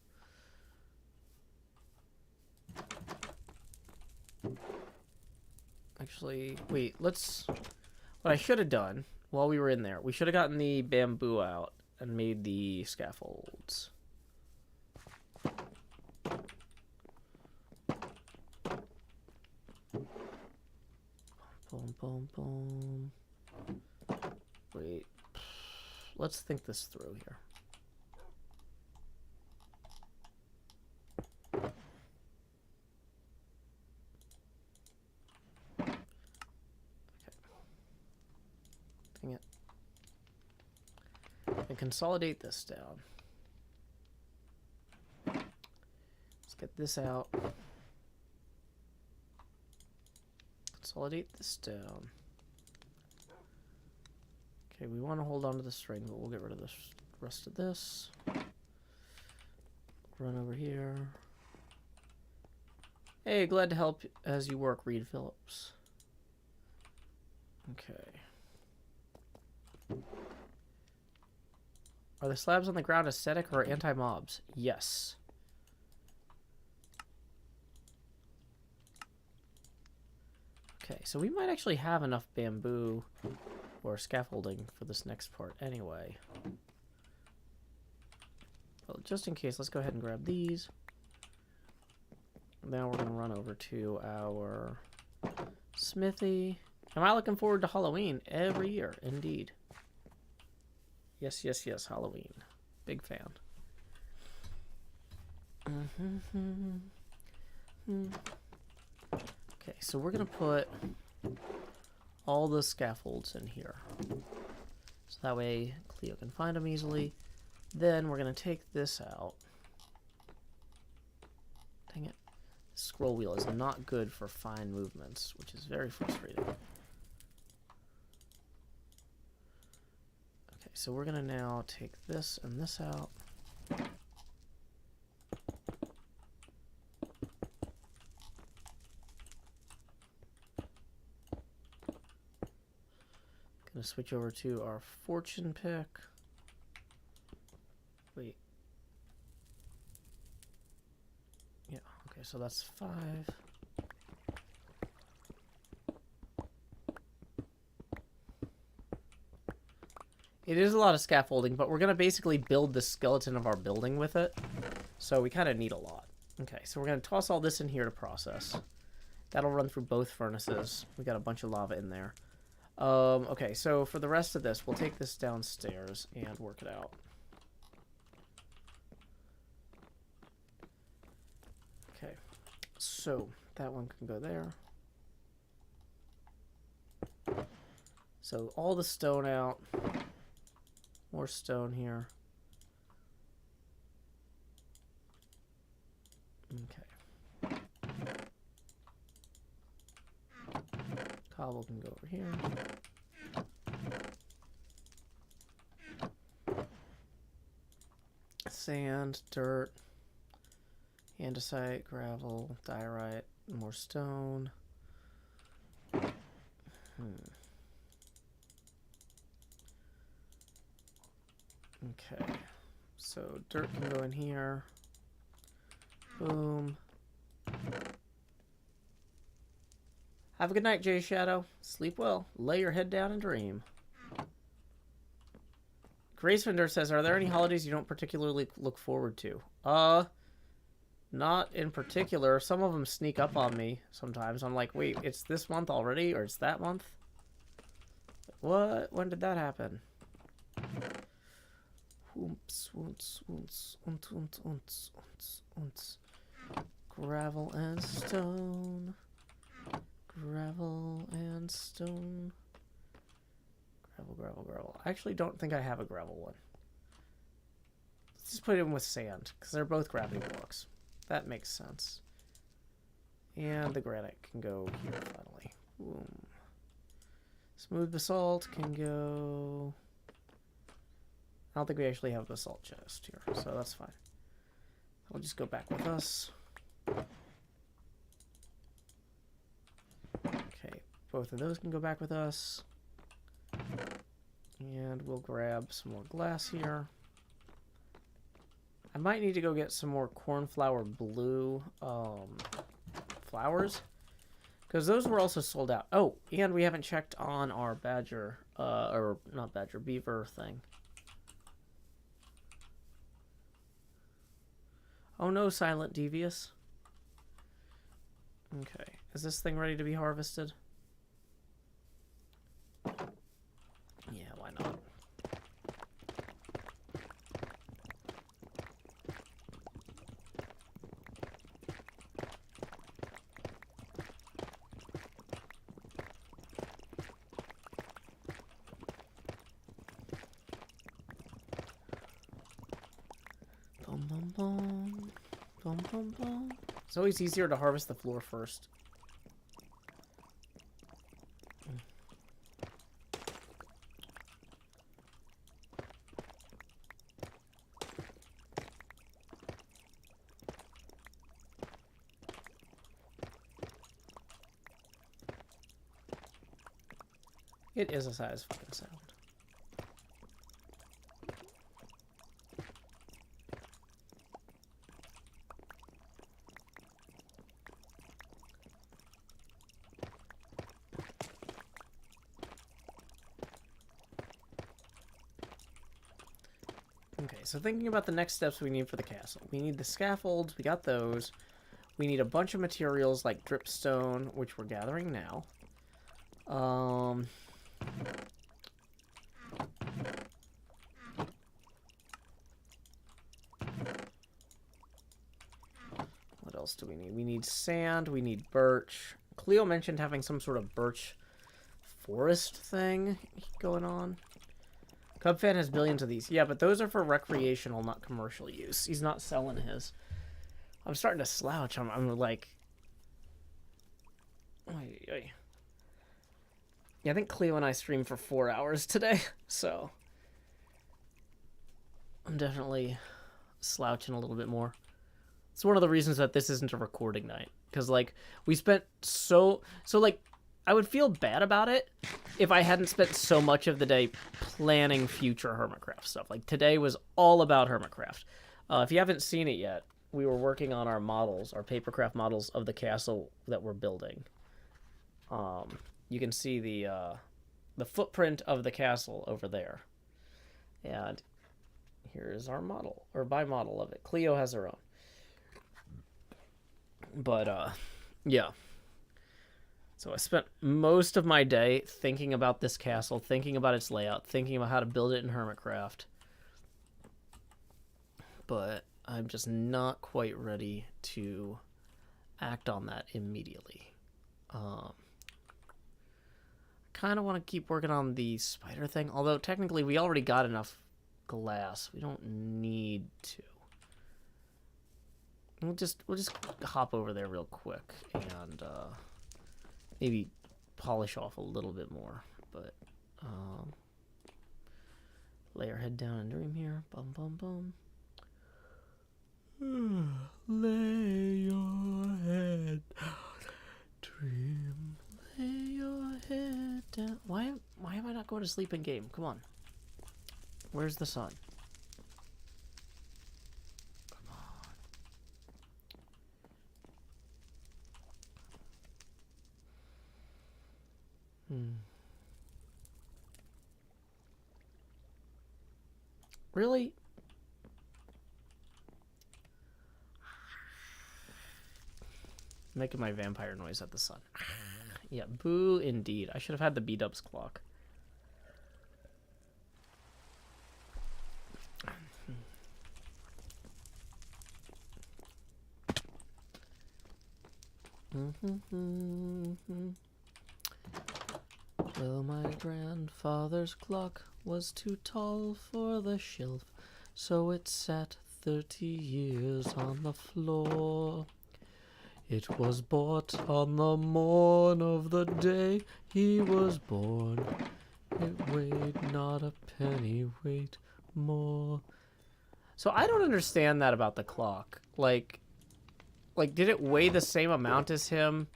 Actually, wait, let's... What I should have done while we were in there, we should have gotten the bamboo out and made the scaffolds. Boom, boom, boom. Wait. Let's think this through here. Okay. Dang it. And consolidate this down. Let's get this out. Consolidate this down. Okay, we want to hold on to the string, but we'll get rid of the rest of this. Run over here. Hey, glad to help as you work, Reed Phillips. Okay. Are the slabs on the ground aesthetic or anti-mobs? Yes. Okay, so we might actually have enough bamboo or scaffolding for this next part anyway. Well, just in case, let's go ahead and grab these. Now we're going to run over to our smithy. Am I looking forward to Halloween? Every year, indeed. Yes, yes, yes, Halloween. Big fan. Okay, so we're going to put all the scaffolds in here. So that way Cleo can find them easily. Then we're going to take this out. Dang it. The scroll wheel is not good for fine movements, which is very frustrating. Okay, so we're going to now take this and this out. Gonna switch over to our fortune pick. Wait. Yeah, okay, so that's 5. It is a lot of scaffolding, but we're gonna basically build the skeleton of our building with it. So we kind of need a lot. Okay, so we're gonna toss all this in here to process. That'll run through both furnaces. We got a bunch of lava in there. Okay, so for the rest of this, we'll take this downstairs and work it out. Okay, so that one can go there. So all the stone out. More stone here. Okay. Cobble can go over here. Sand, dirt, andesite, gravel, diorite, more stone. Okay, so dirt can go in here. Boom. Have a good night, Jay Shadow. Sleep well. Lay your head down and dream. Gracefender says, are there any holidays you don't particularly look forward to? Not in particular. Some of them sneak up on me sometimes. I'm like, wait, it's this month already? Or it's that month? What? When did that happen? Gravel and stone. Gravel and stone. Gravel, gravel, gravel. I actually don't think I have a gravel one. Let's just put it in with sand, because they're both gravity blocks. That makes sense. And the granite can go here finally. Boom. Smooth basalt can go... I don't think we actually have a basalt chest here, so that's fine. We'll just go back with us. Okay, both of those can go back with us. And we'll grab some more glass here. I might need to go get some more cornflower blue flowers, because those were also sold out. Oh, and we haven't checked on our badger, or not badger, beaver thing. Oh no, Silent Devious. Okay, is this thing ready to be harvested? Yeah, why not? Boom, boom, boom. Boom, boom, boom. It's always easier to harvest the floor first. It is a satisfying sound. Okay, so thinking about the next steps we need for the castle. We need the scaffolds, we got those. We need a bunch of materials like dripstone, which we're gathering now. What else do we need? We need sand, we need birch. Cleo mentioned having some sort of birch forest thing going on. Cubfan has billions of these. Yeah, but those are for recreational, not commercial use. He's not selling his. I'm starting to slouch. I'm like... Yeah, I think Cleo and I streamed for 4 hours today, so... I'm definitely slouching a little bit more. It's one of the reasons that this isn't a recording night. Because, like, we spent so... So, like, I would feel bad about it if I hadn't spent so much of the day planning future HermitCraft stuff. Like, today was all about HermitCraft. If you haven't seen it yet, we were working on our models, our Papercraft models of the castle that we're building. You can see the footprint of the castle over there. And here's our model, or bi-model of it. Cleo has her own. But, yeah. So I spent most of my day thinking about this castle, thinking about its layout, thinking about how to build it in HermitCraft. But I'm just not quite ready to act on that immediately. Kind of want to keep working on the spider thing, although technically we already got enough glass. We don't need to. We'll just hop over there real quick and maybe polish off a little bit more. But lay our head down and dream here. Bum bum bum. Lay your head down, dream. Lay your head down. Why am I not going to sleep in game? Come on. Where's the sun? Come on. Really? Making my vampire noise at the sun. Yeah, boo indeed. I should have had the B-dubs clock. Well, my grandfather's clock was too tall for the shelf, so it sat 30 years on the floor. It was bought on the morn of the day he was born. It weighed not a pennyweight more. So I don't understand that about the clock. Like, did it weigh the same amount as him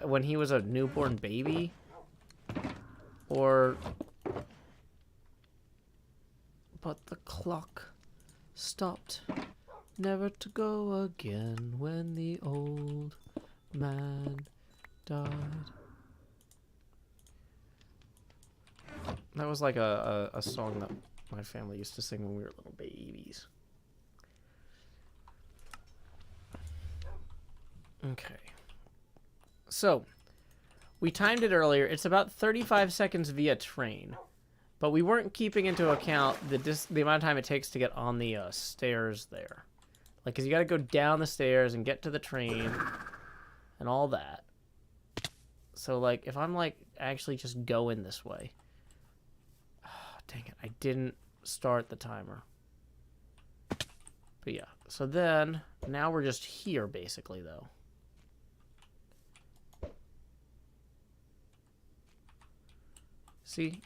when he was a newborn baby? Or but the clock stopped, never to go again when the old man died. That was like a song that my family used to sing when we were little babies. Okay. So, we timed it earlier. It's about 35 seconds via train. But we weren't keeping into account the amount of time it takes to get on the stairs there. Like, because you got to go down the stairs and get to the train and all that. So, like, if I'm, like, actually just going this way. Oh, dang it. I didn't start the timer. But, yeah. So then, now we're just here, basically, though. See?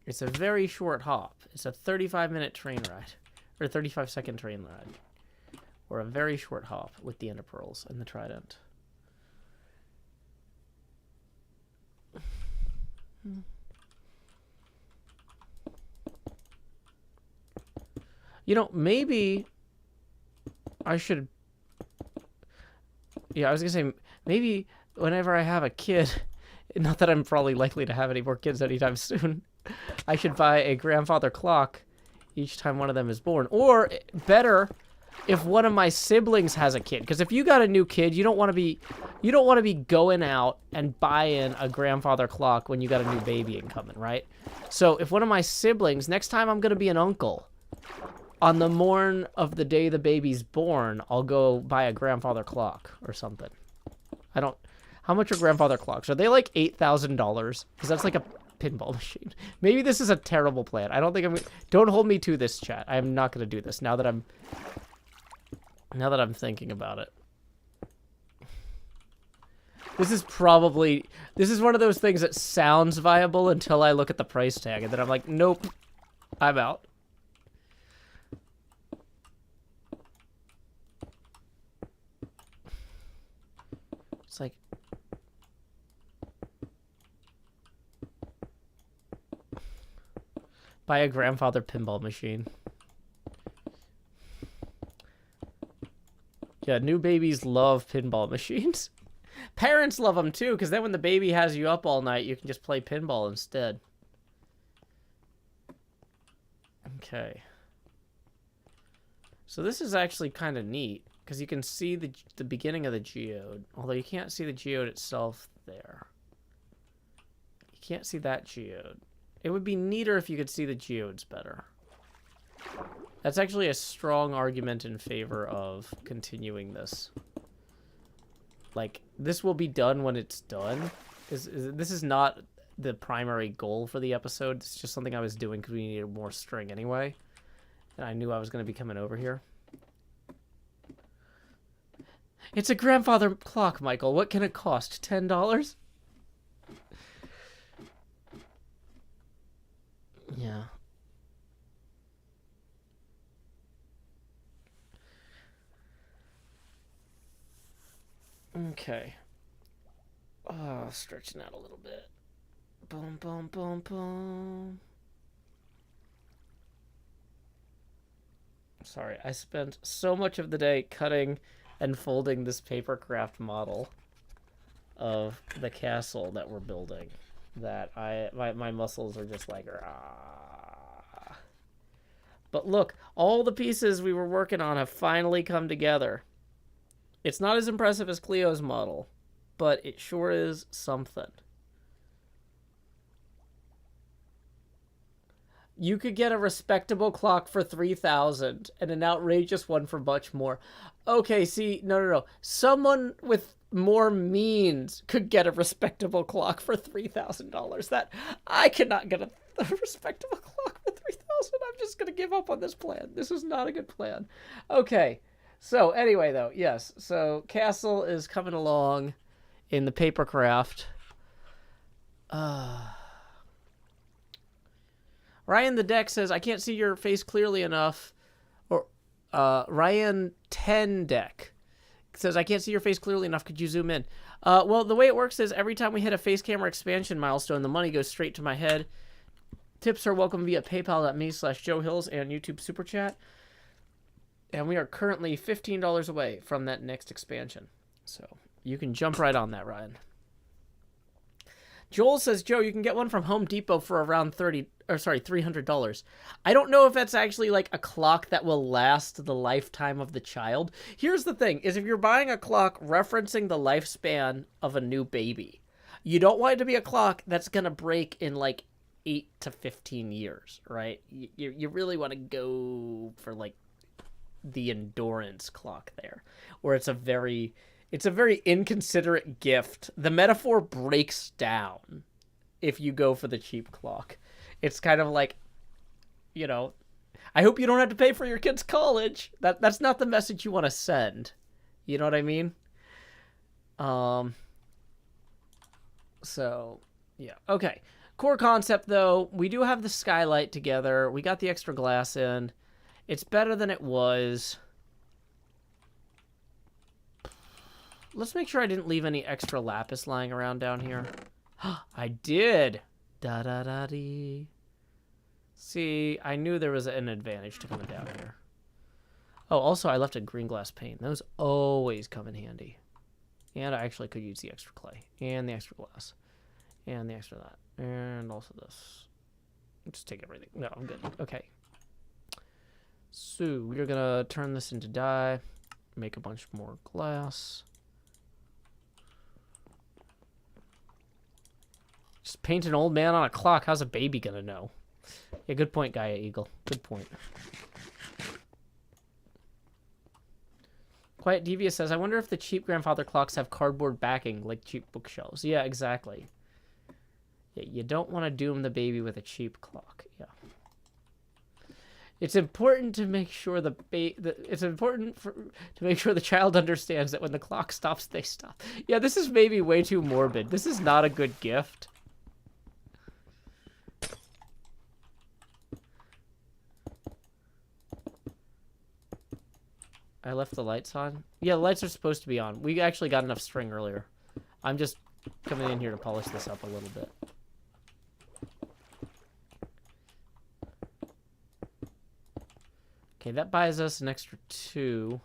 It's a very short hop. It's a 35-minute train ride. Or 35-second train ride. Or a very short hop with the Ender Pearls and the Trident. You know, maybe I should... Yeah, I was going to say, maybe whenever I have a kid, not that I'm probably likely to have any more kids anytime soon, I should buy a grandfather clock each time one of them is born. Or, better, if one of my siblings has a kid. Because if you got a new kid, you don't want to be going out and buying a grandfather clock when you got a new baby incoming, right? So if one of my siblings, next time I'm going to be an uncle, on the morn of the day the baby's born, I'll go buy a grandfather clock or something. How much are grandfather clocks? Are they like $8,000? Because that's like a pinball machine. Maybe this is a terrible plan. I don't think don't hold me to this, chat. I am not going to do this now that I'm thinking about it. This is one of those things that sounds viable until I look at the price tag and then I'm like, nope, I'm out. It's like, buy a grandfather pinball machine. Yeah, new babies love pinball machines. Parents love them too, because then when the baby has you up all night, you can just play pinball instead. Okay. So this is actually kind of neat, because you can see the beginning of the geode, although you can't see the geode itself there. You can't see that geode. It would be neater if you could see the geodes better. That's actually a strong argument in favor of continuing this. Like, this will be done when it's done. This is not the primary goal for the episode. It's just something I was doing because we needed more string anyway. And I knew I was going to be coming over here. It's a grandfather clock, Michael. What can it cost? $10? Yeah. Okay. Oh, stretching out a little bit. Boom, boom, boom, boom. Sorry, I spent so much of the day cutting and folding this Papercraft model of the castle that we're building that my muscles are just like, rah. But look, all the pieces we were working on have finally come together. It's not as impressive as Cleo's model, but it sure is something. You could get a respectable clock for $3,000 and an outrageous one for much more. Okay, see, no. Someone with more means could get a respectable clock for $3,000. That I cannot get a respectable clock for $3,000. I'm just gonna give up on this plan. This is not a good plan. Okay, so anyway, though, yes. So Castle is coming along in the Papercraft. Ryan the Deck says, I can't see your face clearly enough. Or Ryan 10 Deck says, I can't see your face clearly enough. Could you zoom in? Well, the way it works is every time we hit a face camera expansion milestone, the money goes straight to my head. Tips are welcome via paypal.me/JoeHills and YouTube Super Chat. And we are currently $15 away from that next expansion. So you can jump right on that, Ryan. Joel says, Joe, you can get one from Home Depot for around $300. I don't know if that's actually like a clock that will last the lifetime of the child. Here's the thing, is if you're buying a clock referencing the lifespan of a new baby, you don't want it to be a clock that's going to break in like 8 to 15 years, right? You really want to go for like the endurance clock there, where it's a very inconsiderate gift. The metaphor breaks down if you go for the cheap clock. It's kind of like, you know, I hope you don't have to pay for your kid's college. That's not the message you want to send. You know what I mean? So, yeah. Okay. Core concept, though, we do have the skylight together. We got the extra glass in. It's better than it was. Let's make sure I didn't leave any extra lapis lying around down here. I did. Da-da-da-dee. See, I knew there was an advantage to coming down here. Oh, also, I left a green glass pane. Those always come in handy. And I actually could use the extra clay. And the extra glass. And the extra that. And also this. Just take everything. No, I'm good. Okay. So, we're going to turn this into dye. Make a bunch more glass. Just paint an old man on a clock. How's a baby gonna know? Yeah, good point, Gaia Eagle. Good point. Quiet Devious says, I wonder if the cheap grandfather clocks have cardboard backing like cheap bookshelves. Yeah, exactly. Yeah, you don't want to doom the baby with a cheap clock. Yeah. It's important to make sure to make sure the child understands that when the clock stops, they stop. Yeah, this is maybe way too morbid. This is not a good gift. I left the lights on. Yeah, the lights are supposed to be on. We actually got enough string earlier. I'm just coming in here to polish this up a little bit. Okay, that buys us an extra 2.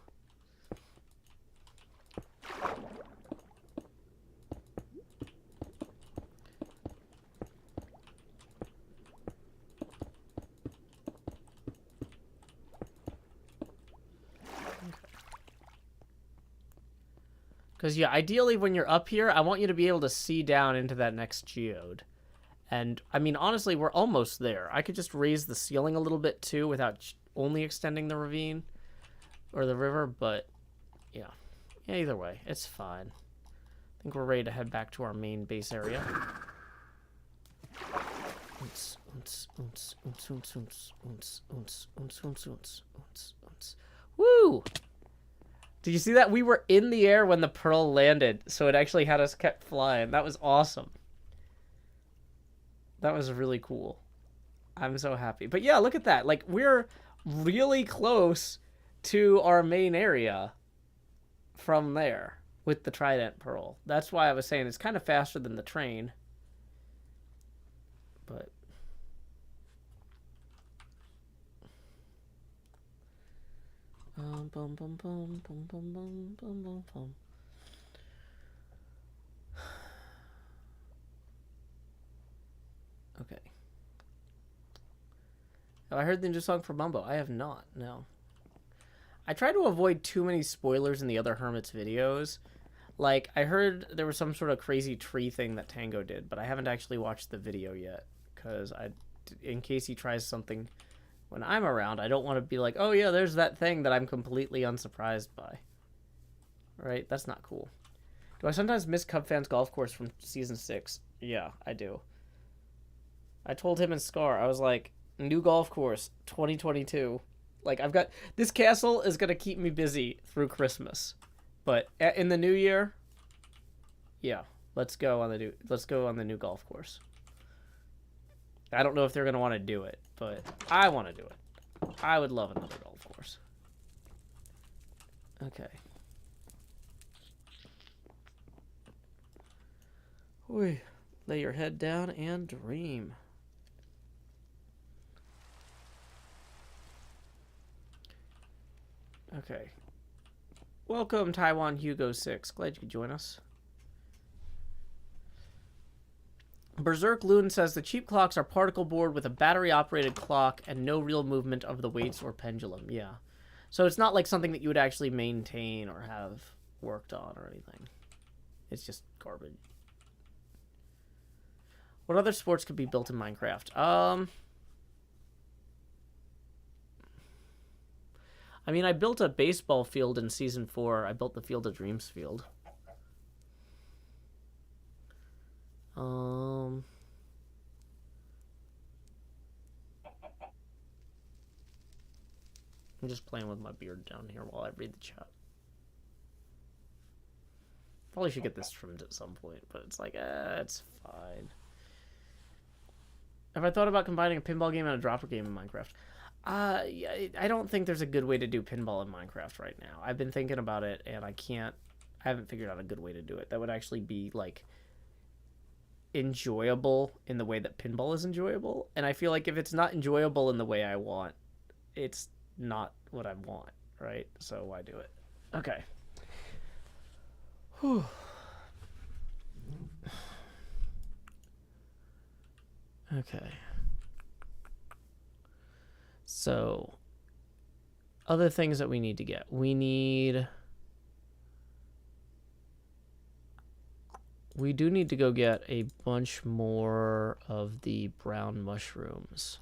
Because, yeah, ideally when you're up here, I want you to be able to see down into that next geode. And, I mean, honestly, we're almost there. I could just raise the ceiling a little bit, too, without only extending the ravine or the river, but, yeah. Yeah, either way, it's fine. I think we're ready to head back to our main base area. Woo! Did you see that? We were in the air when the pearl landed, so it actually had us kept flying. That was awesome. That was really cool. I'm so happy. But yeah, look at that. Like, we're really close to our main area from there with the Trident pearl. That's why I was saying it's kind of faster than the train. But okay. Have I heard the new song for Bumbo? I have not, no. I try to avoid too many spoilers in the other Hermit's videos. Like, I heard there was some sort of crazy tree thing that Tango did, but I haven't actually watched the video yet. Because in case he tries something when I'm around, I don't want to be like, oh yeah, there's that thing that I'm completely unsurprised by. Right? That's not cool. Do I sometimes miss Cub Fan's golf course from Season 6? Yeah, I do. I told him and Scar, I was like, new golf course, 2022. Like, I've got... This castle is going to keep me busy through Christmas. But in the new year, yeah, let's go on the new golf course. I don't know if they're going to want to do it, but I want to do it. I would love another golf course. Okay. Lay your head down and dream. Okay. Welcome, Taiwan Hugo 6. Glad you could join us. Berserk Loon says the cheap clocks are particle board with a battery-operated clock and no real movement of the weights or pendulum. Yeah. So it's not like something that you would actually maintain or have worked on or anything. It's just garbage. What other sports could be built in Minecraft? I mean, I built a baseball field in Season 4. I built the Field of Dreams field. I'm just playing with my beard down here while I read the chat. Probably should get this trimmed at some point, but it's like, it's fine. Have I thought about combining a pinball game and a dropper game in Minecraft? Yeah, I don't think there's a good way to do pinball in Minecraft right now. I've been thinking about it, and I haven't figured out a good way to do it. That would actually be, like, enjoyable in the way that pinball is enjoyable. And I feel like if it's not enjoyable in the way I want, it's not what I want, right? So why do it? Okay. Whew. Okay. So, other things that we need to get. We do need to go get a bunch more of the brown mushrooms.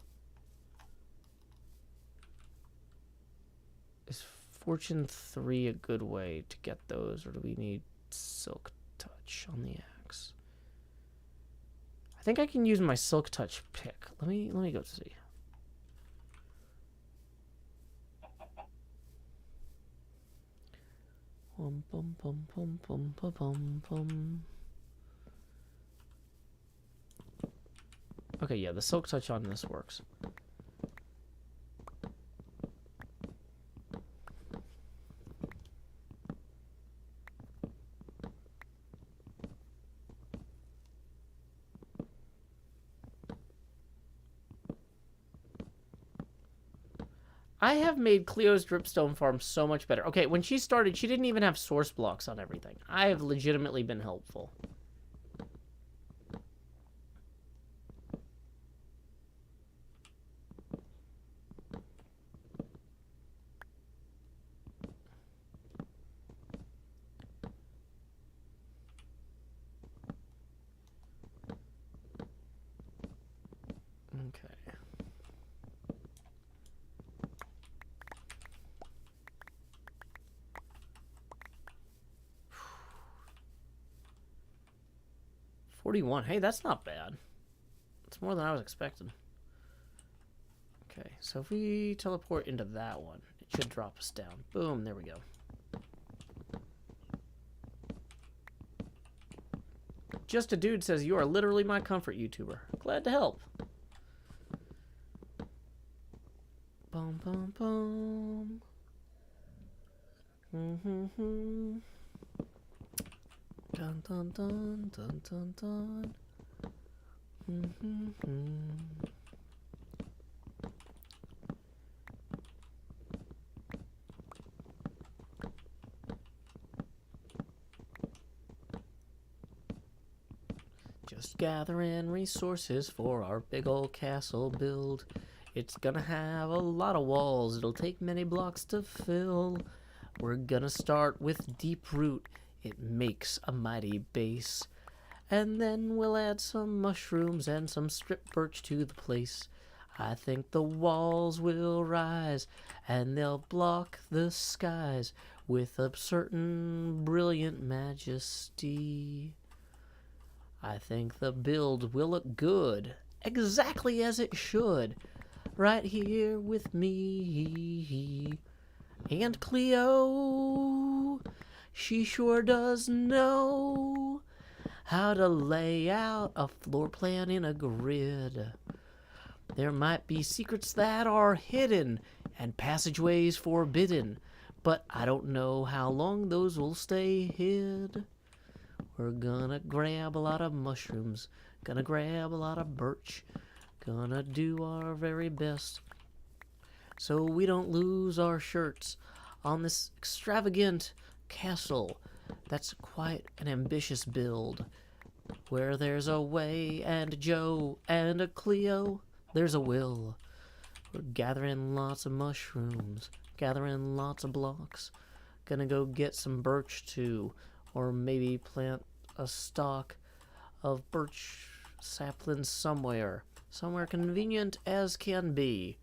Is Fortune 3 a good way to get those, or do we need Silk Touch on the axe? I think I can use my Silk Touch pick. Let me go see. Bum, bum, bum, bum, bum, bum, bum, bum. Okay, yeah, the Silk Touch on this works. I have made Cleo's Dripstone farm so much better. Okay, when she started, she didn't even have source blocks on everything. I have legitimately been helpful. Okay. $41. Hey, that's not bad. It's more than I was expecting. Okay, so if we teleport into that one, it should drop us down. Boom, there we go. Just a Dude says, you are literally my comfort YouTuber. Glad to help. Bum, bum, bum. Mm-hmm. Dun, dun, dun, dun, dun, dun. Mm-hmm. Just gathering resources for our big old castle build. It's gonna have a lot of walls. It'll take many blocks to fill. We're gonna start with deep root. It makes a mighty base. And then we'll add some mushrooms and some strip birch to the place. I think the walls will rise, and they'll block the skies with a certain brilliant majesty. I think the build will look good, exactly as it should, right here with me. And Cleo, she sure does know how to lay out a floor plan in a grid. There might be secrets that are hidden and passageways forbidden, but I don't know how long those will stay hid. We're gonna grab a lot of mushrooms, gonna grab a lot of birch, gonna do our very best so we don't lose our shirts on this extravagant castle that's quite an ambitious build. Where there's a way and a Joe and a Cleo, there's a will. We're gathering lots of mushrooms, gathering lots of blocks. Gonna go get some birch too, or maybe plant a stalk of birch saplings somewhere convenient as can be.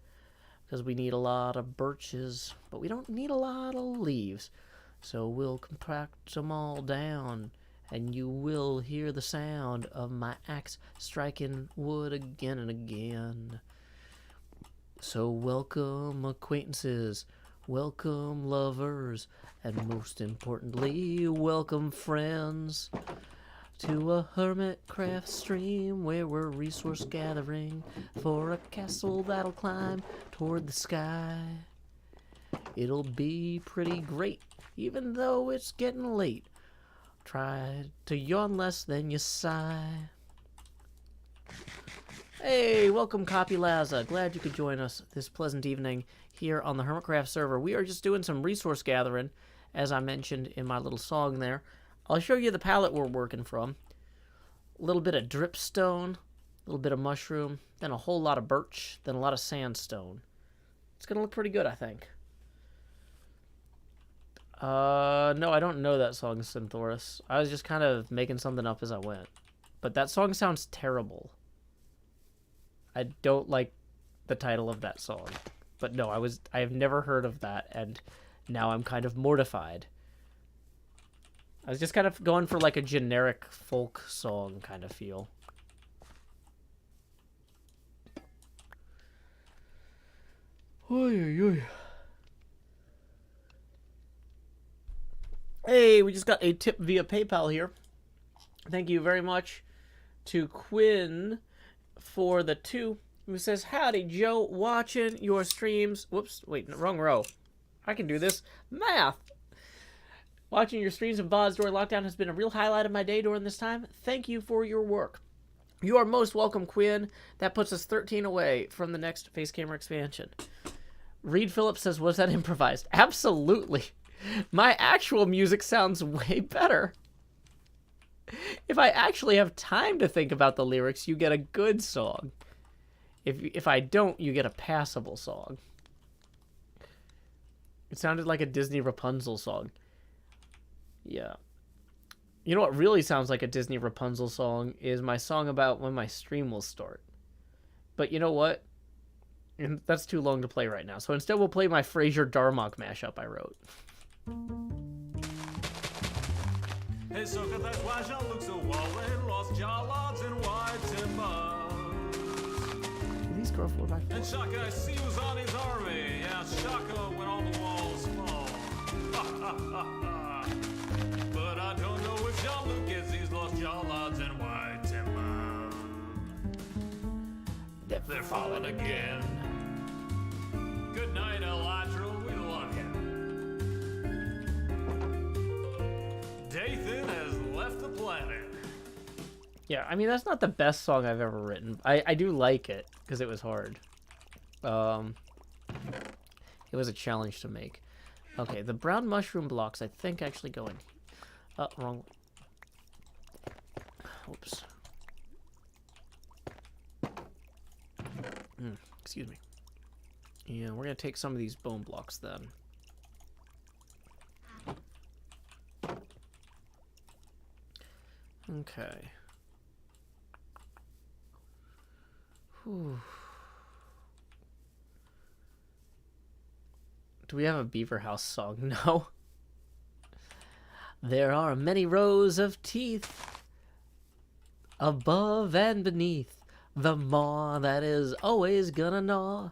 Because we need a lot of birches, but we don't need a lot of leaves. So we'll compact them all down, and you will hear the sound of my axe striking wood again and again. So welcome acquaintances, welcome lovers, and most importantly, welcome friends to a HermitCraft stream where we're resource gathering for a castle that'll climb toward the sky. It'll be pretty great, even though it's getting late. Try to yawn less than you sigh. Hey, welcome Copylaza. Glad you could join us this pleasant evening here on the HermitCraft server. We are just doing some resource gathering, as I mentioned in my little song there. I'll show you the palette we're working from. A little bit of dripstone, a little bit of mushroom, then a whole lot of birch, then a lot of sandstone. It's going to look pretty good, I think. No, I don't know that song, Synthoris. I was just kind of making something up as I went. But that song sounds terrible. I don't like the title of that song. But no, I have never heard of that, and now I'm kind of mortified. I was just kind of going for like a generic folk song kind of feel. Oy, oy, oy. Hey, we just got a tip via PayPal here. Thank you very much to Quinn for the 2, who says, "Howdy, Joe, watching your streams." Whoops, wait, wrong row. I can do this. Math. Watching your streams and VODs during lockdown has been a real highlight of my day during this time. Thank you for your work. You are most welcome, Quinn. That puts us 13 away from the next face camera expansion. Reed Phillips says, "Was that improvised?" Absolutely. My actual music sounds way better. If I actually have time to think about the lyrics, you get a good song. If I don't, you get a passable song. It sounded like a Disney Rapunzel song. Yeah. You know what really sounds like a Disney Rapunzel song is my song about when my stream will start. But you know what? And that's too long to play right now. So instead we'll play my Frasier Darmok mashup I wrote. Hey, so that's why Jean looks so wallen, lost jawlogs and white timbers. These grow 4x4. And Shaka, I see who's on his army. Yeah, Shaka when all the walls fall. But I don't know if Jean-Luc gets these lost jawlogs and white timbers. They're falling again. Good night, Elytra. We love you. Dathan has left the planet. Yeah, I mean, that's not the best song I've ever written. I do like it, because it was hard. It was a challenge to make. Okay, the brown mushroom blocks, I think, actually go in. Oh, wrong. Oops. Excuse me. Yeah, we're going to take some of these bone blocks then. Okay. Whew. Do we have a Beaver House song? No. There are many rows of teeth above and beneath the maw that is always gonna gnaw.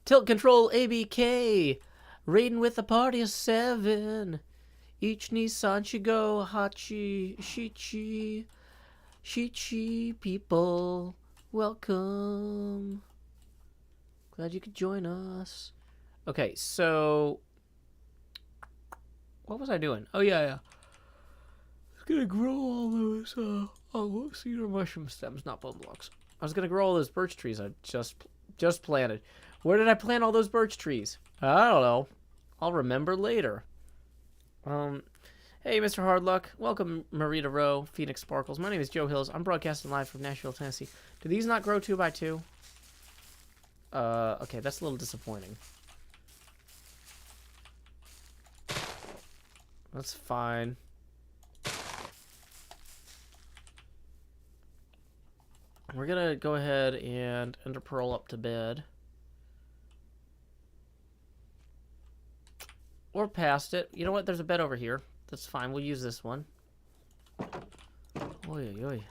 Tilt control ABK, raiding with a party of 7. Each Nissan should go Hachi, Shichi people, welcome. Glad you could join us. Okay, so what was I doing? Oh yeah. I was gonna grow all those cedar mushroom stems, not bone blocks. I was gonna grow all those birch trees I just planted. Where did I plant all those birch trees? I don't know. I'll remember later. Hey, Mr. Hardluck. Welcome, Marita Rowe, Phoenix Sparkles. My name is Joe Hills. I'm broadcasting live from Nashville, Tennessee. Do these not grow 2x2? Okay, that's a little disappointing. That's fine. We're gonna go ahead and ender pearl up to bed. Or past it. You know what? There's a bed over here. That's fine. We'll use this one. Oy, oy.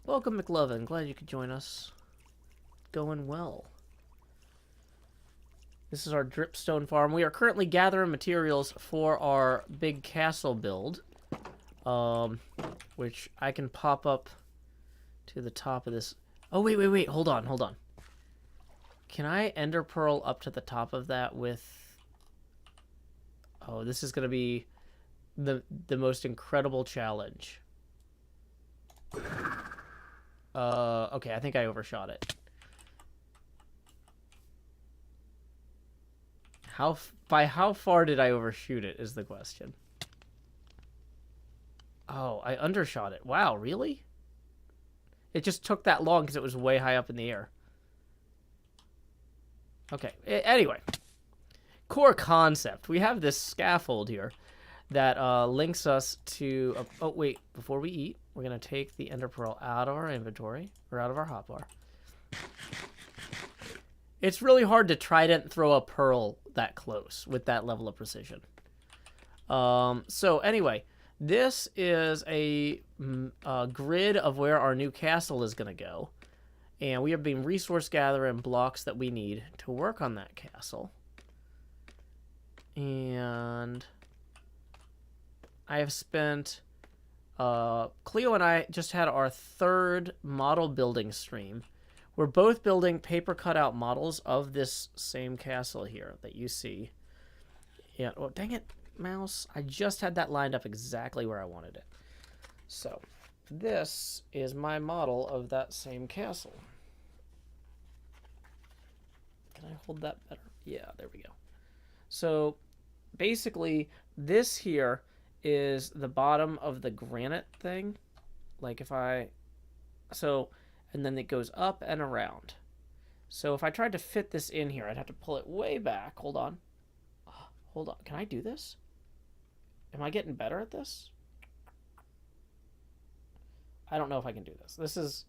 Welcome, McLovin. Glad you could join us. Going well. This is our Dripstone farm. We are currently gathering materials for our big castle build. Which I can pop up to the top of this. Oh, wait. Hold on. Can I ender pearl up to the top of that with... Oh, this is going to be the most incredible challenge. Okay, I think I overshot it. By how far did I overshoot it is the question. Oh, I undershot it. Wow, really? It just took that long because it was way high up in the air. Okay, anyway. Core concept. We have this scaffold here that links us to... oh, wait. Before we eat, we're going to take the ender pearl out of our inventory, or out of our hotbar. It's really hard to Trident throw a pearl that close with that level of precision. So anyway, this is a grid of where our new castle is going to go. And we have been resource gathering blocks that we need to work on that castle. And I have spent... Cleo and I just had our third model building stream. We're both building paper cutout models of this same castle here that you see. Yeah, oh, dang it, mouse. I just had that lined up exactly where I wanted it. So, this is my model of that same castle. Can I hold that better? Yeah, there we go. So, basically, this here is the bottom of the granite thing. Like if I... So, and then it goes up and around. So if I tried to fit this in here, I'd have to pull it way back. Hold on. Hold on. Can I do this? Am I getting better at this? I don't know if I can do this. This is...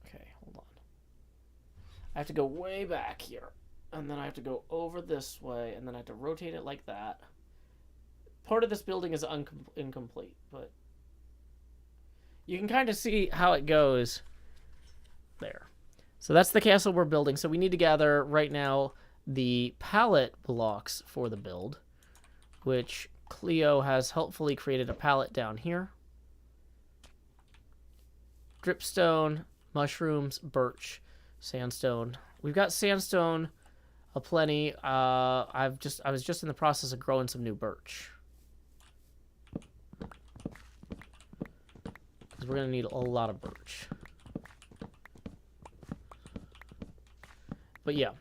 Okay, hold on. I have to go way back here. And then I have to go over this way. And then I have to rotate it like that. Part of this building is incomplete, but... You can kind of see how it goes there. So that's the castle we're building. So we need to gather right now the pallet blocks for the build, which Cleo has helpfully created a pallet down here. Dripstone, mushrooms, birch, sandstone. We've got sandstone aplenty. I was just in the process of growing some new birch. We're going to need a lot of birch. But yeah.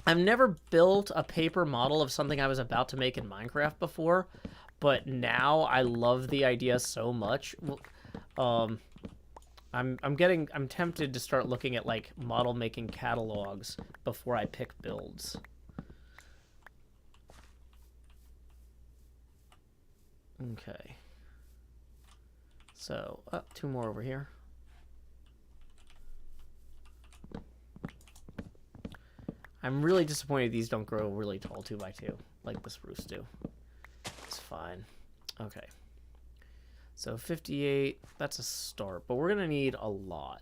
I've never built a paper model of something I was about to make in Minecraft before. But now I love the idea so much. I'm tempted to start looking at like model making catalogs before I pick builds. Okay. So, two more over here. I'm really disappointed these don't grow really tall 2x2, like the spruce do. It's fine. Okay. So 58, that's a start, but we're going to need a lot.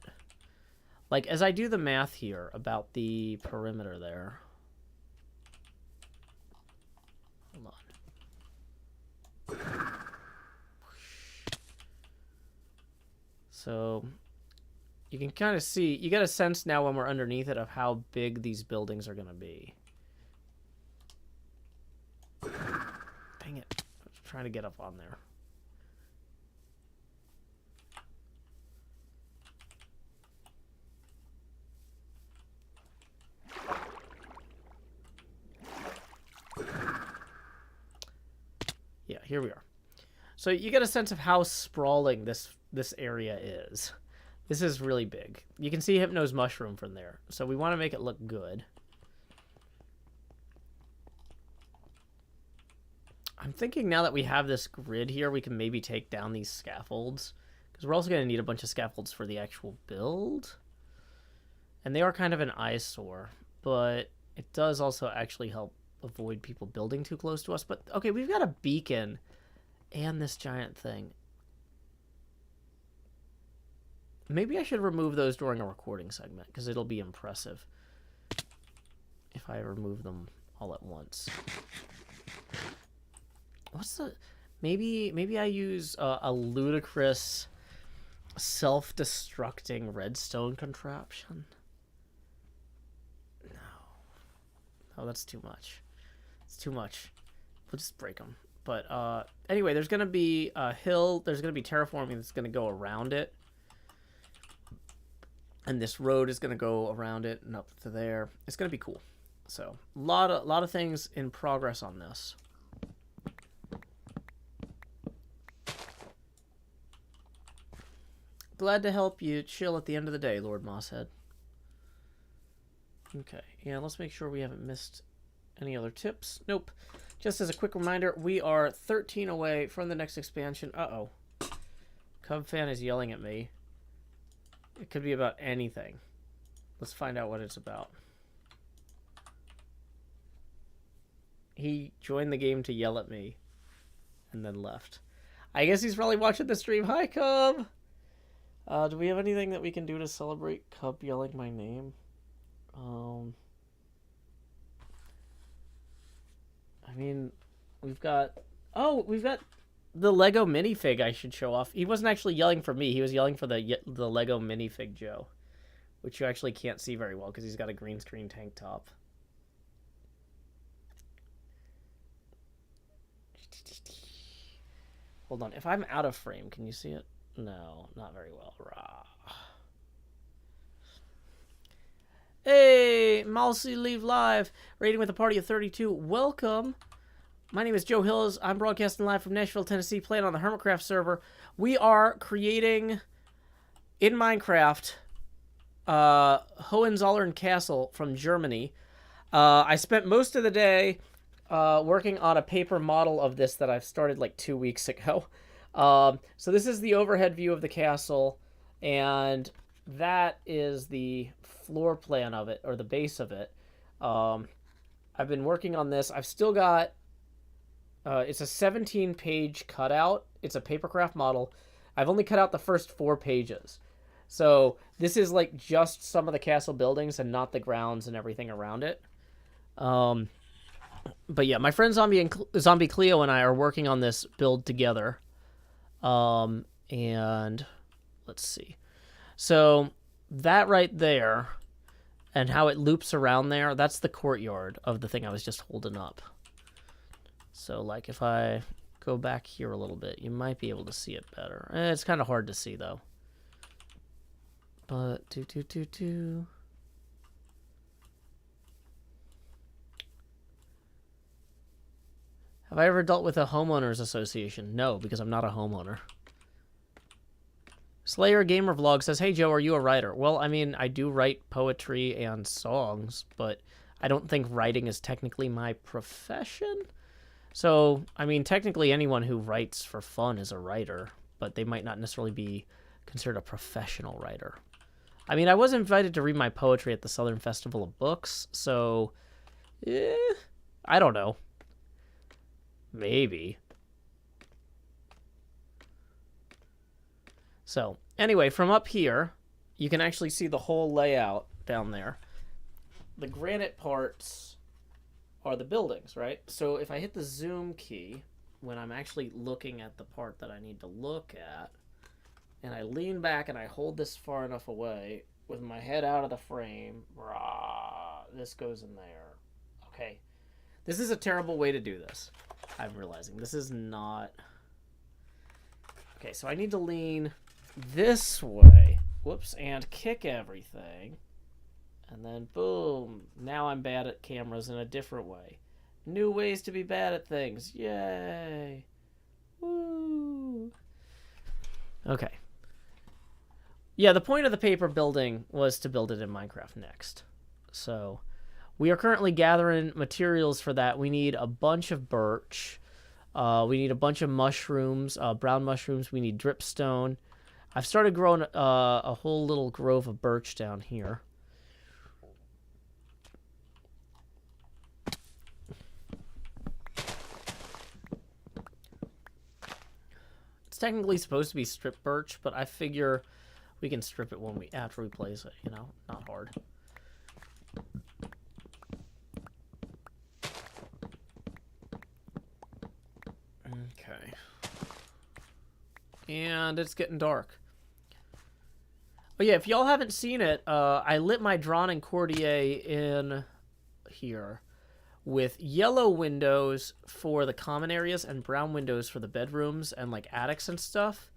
Like, as I do the math here about the perimeter there. Hold on. So, you can kind of see, you get a sense now when we're underneath it of how big these buildings are going to be. Dang it. I was trying to get up on there. here we are. So you get a sense of how sprawling this area is. This is really big. You can see Hypno's mushroom from there. So we want to make it look good. I'm thinking now that we have this grid here, we can maybe take down these scaffolds. Because we're also going to need a bunch of scaffolds for the actual build. And they are kind of an eyesore. But it does also actually help avoid people building too close to us. But, okay, we've got a beacon and this giant thing. Maybe I should remove those during a recording segment, because it'll be impressive if I remove them all at once. What's the... Maybe I use a ludicrous self-destructing redstone contraption? No, that's too much. It's too much. We'll just break them. But anyway, there's going to be a hill. There's going to be terraforming that's going to go around it. And this road is going to go around it and up to there. It's going to be cool. So, a lot of things in progress on this. Glad to help you chill at the end of the day, Lord Mosshead. Okay, yeah, let's make sure we haven't missed any other tips. Nope. Just as a quick reminder, we are 13 away from the next expansion. Uh-oh. Cub fan is yelling at me. It could be about anything. Let's find out what it's about. He joined the game to yell at me and then left. I guess he's probably watching the stream. Hi, Cub! Do we have anything that we can do to celebrate Cub yelling my name? I mean, we've got... Oh, we've got the Lego minifig I should show off. He wasn't actually yelling for me. He was yelling for the Lego minifig Joe, which you actually can't see very well because he's got a green screen tank top. Hold on. If I'm out of frame, can you see it? No, not very well. Rah. Hey, Malsey Leave Live, rating with a party of 32. Welcome. My name is Joe Hills. I'm broadcasting live from Nashville, Tennessee, playing on the HermitCraft server. We are creating, in Minecraft, Hohenzollern Castle from Germany. I spent most of the day working on a paper model of this that I've started like 2 weeks ago. So this is the overhead view of the castle, and that is the floor plan of it, or the base of it. I've been working on this. I've still got... it's a 17-page cutout. It's a Papercraft model. I've only cut out the first 4 pages. So this is like just some of the castle buildings and not the grounds and everything around it. But yeah, my friend Zombie Cleo and I are working on this build together. And let's see. So that right there and how it loops around there, that's the courtyard of the thing I was just holding up. So, like, if I go back here a little bit, you might be able to see it better. It's kind of hard to see, though. But, Have I ever dealt with a homeowners association? No, because I'm not a homeowner. Slayer Gamer Vlog says, hey, Joe, are you a writer? Well, I mean, I do write poetry and songs, but I don't think writing is technically my profession. So, I mean, technically anyone who writes for fun is a writer, but they might not necessarily be considered a professional writer. I mean, I was invited to read my poetry at the Southern Festival of Books, so, I don't know. Maybe. So, anyway, from up here, you can actually see the whole layout down there. The granite parts are the buildings, right? So if I hit the zoom key, when I'm actually looking at the part that I need to look at, and I lean back and I hold this far enough away with my head out of the frame, this goes in there. Okay. This is a terrible way to do this. I'm realizing this is not... Okay, so I need to lean this way. Whoops, and kick everything. And then, boom. Now I'm bad at cameras in a different way. New ways to be bad at things. Yay. Woo. Okay. Yeah, the point of the paper building was to build it in Minecraft next. So we are currently gathering materials for that. We need a bunch of birch. We need a bunch of mushrooms, brown mushrooms. We need dripstone. I've started growing a whole little grove of birch down here. It's technically supposed to be strip birch, but I figure we can strip it after we place it, you know? Not hard. Okay. And it's getting dark. Oh yeah, if y'all haven't seen it, I lit my Drawn and Cordier in here with yellow windows for the common areas and brown windows for the bedrooms and like attics and stuff.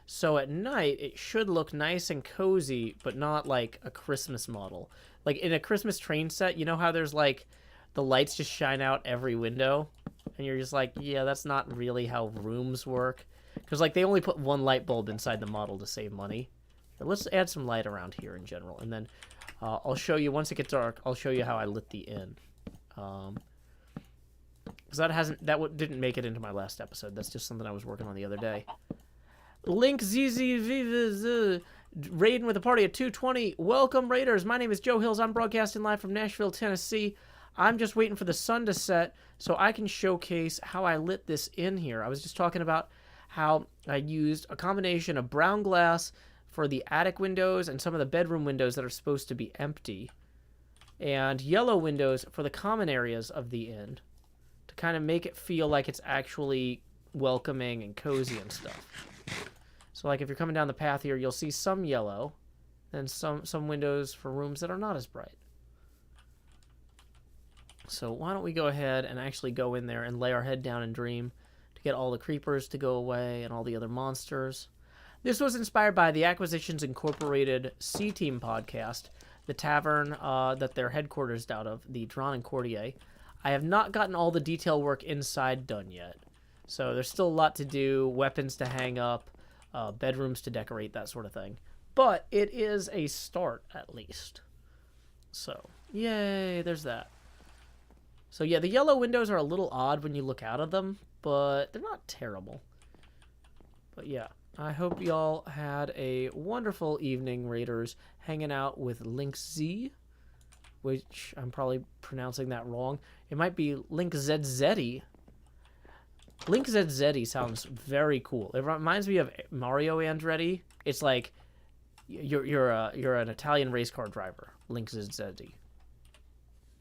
So at night, it should look nice and cozy, but not like a Christmas model. Like in a Christmas train set, you know how there's like the lights just shine out every window? And you're just like, yeah, that's not really how rooms work. Because like they only put one light bulb inside the model to save money. But let's add some light around here in general. And then I'll show you, once it gets dark, I'll show you how I lit the inn. Because that didn't make it into my last episode. That's just something I was working on the other day. Link ZZ raiding with a party at 2:20. Welcome, Raiders. My name is Joe Hills. I'm broadcasting live from Nashville, Tennessee. I'm just waiting for the sun to set so I can showcase how I lit this in here. I was just talking about how I used a combination of brown glass for the attic windows and some of the bedroom windows that are supposed to be empty, and yellow windows for the common areas of the inn to kind of make it feel like it's actually welcoming and cozy and stuff. So like if you're coming down the path here, you'll see some yellow and some windows for rooms that are not as bright. So why don't we go ahead and actually go in there and lay our head down and dream to get all the creepers to go away and all the other monsters. This was inspired by the Acquisitions Incorporated C-Team podcast, the tavern that they're headquartered out of, the Drawn and Cordier. I have not gotten all the detail work inside done yet. So there's still a lot to do, weapons to hang up, bedrooms to decorate, that sort of thing. But it is a start, at least. So, yay, there's that. So yeah, the yellow windows are a little odd when you look out of them, but they're not terrible. But yeah, I hope y'all had a wonderful evening, Raiders, hanging out with Link Z, which I'm probably pronouncing that wrong. It might be Link ZZ. Link ZZ sounds very cool. It reminds me of Mario Andretti. It's like you're an Italian race car driver, Link ZZ.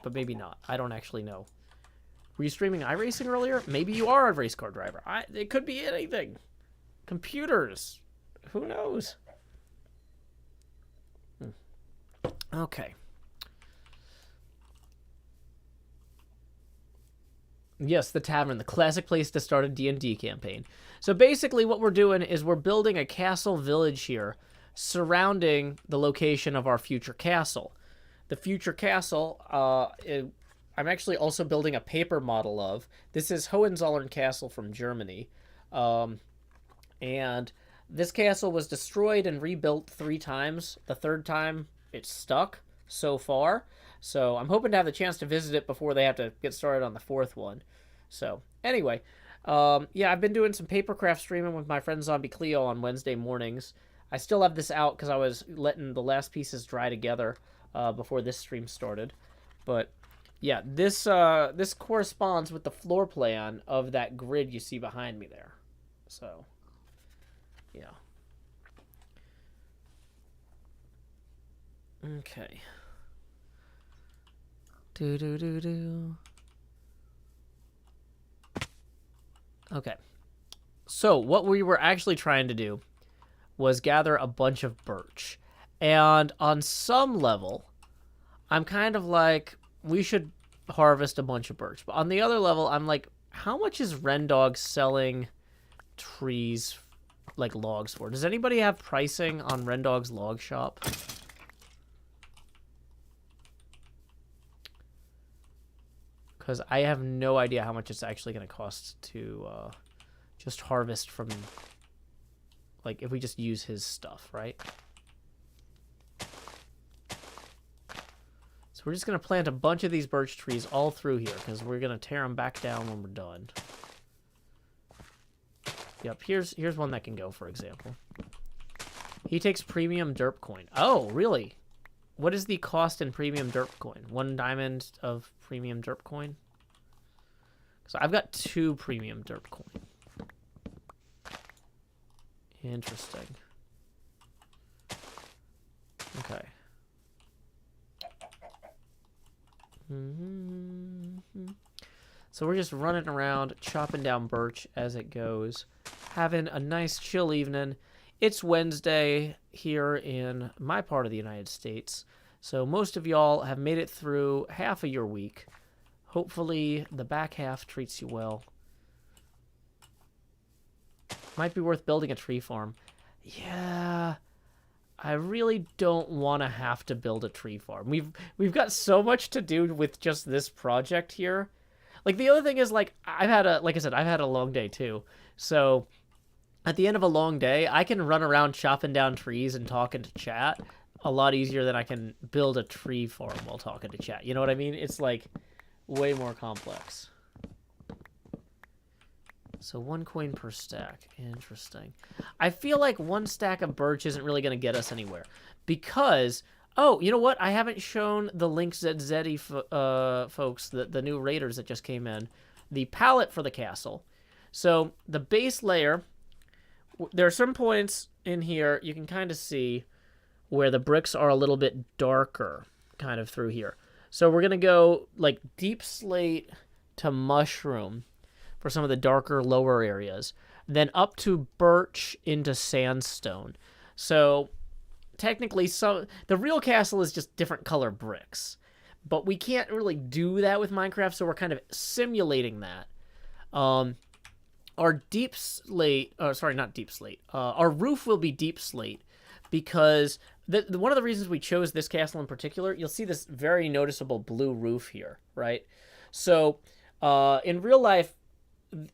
But maybe not. I don't actually know. Were you streaming iRacing earlier? Maybe you are a race car driver. It could be anything. Computers. Who knows? Okay. Yes, the tavern, the classic place to start a D&D campaign. So basically what we're doing is we're building a castle village here surrounding the location of our future castle. The future castle, I'm actually also building a paper model of. This is Hohenzollern Castle from Germany. And this castle was destroyed and rebuilt 3 times. The 3rd time, it's stuck so far. So I'm hoping to have the chance to visit it before they have to get started on the 4th one. So anyway, yeah, I've been doing some Papercraft streaming with my friend Zombie Cleo on Wednesday mornings. I still have this out because I was letting the last pieces dry together before this stream started. But yeah, this corresponds with the floor plan of that grid you see behind me there. So yeah. Okay. Okay. So what we were actually trying to do was gather a bunch of birch. And on some level, I'm kind of like, we should harvest a bunch of birch. But on the other level, I'm like, how much is Rendog selling trees, like logs for? Does anybody have pricing on Rendog's log shop? Because I have no idea how much it's actually going to cost to just harvest from, like, if we just use his stuff, right? So we're just going to plant a bunch of these birch trees all through here, because we're going to tear them back down when we're done. Yep, here's one that can go, for example. He takes premium derp coin. Oh, really? What is the cost in premium derp coin? 1 diamond of premium derp coin? So I've got 2 premium derp coin. Interesting. Okay. So we're just running around, chopping down birch as it goes, having a nice chill evening. It's Wednesday here in my part of the United States, so most of y'all have made it through half of your week. Hopefully the back half treats you well. Might be worth building a tree farm. Yeah, I really don't want to have to build a tree farm. We've got so much to do with just this project here. Like, the other thing is, like I said, I've had a long day too. So at the end of a long day, I can run around chopping down trees and talking to chat a lot easier than I can build a tree farm while talking to chat. You know what I mean? It's like way more complex. So 1 coin per stack. Interesting. I feel like 1 stack of birch isn't really going to get us anywhere. Because, oh, you know what? I haven't shown the Link ZZ folks, the new raiders that just came in, the palette for the castle. So the base layer, there are some points in here you can kind of see where the bricks are a little bit darker kind of through here. So we're going to go like deep slate to mushroom for some of the darker lower areas, then up to birch into sandstone. So technically, the real castle is just different color bricks, but we can't really do that with Minecraft, so we're kind of simulating that. Our deep slate, sorry, not deep slate. Our roof will be deep slate because one of the reasons we chose this castle in particular, you'll see this very noticeable blue roof here, right? So in real life,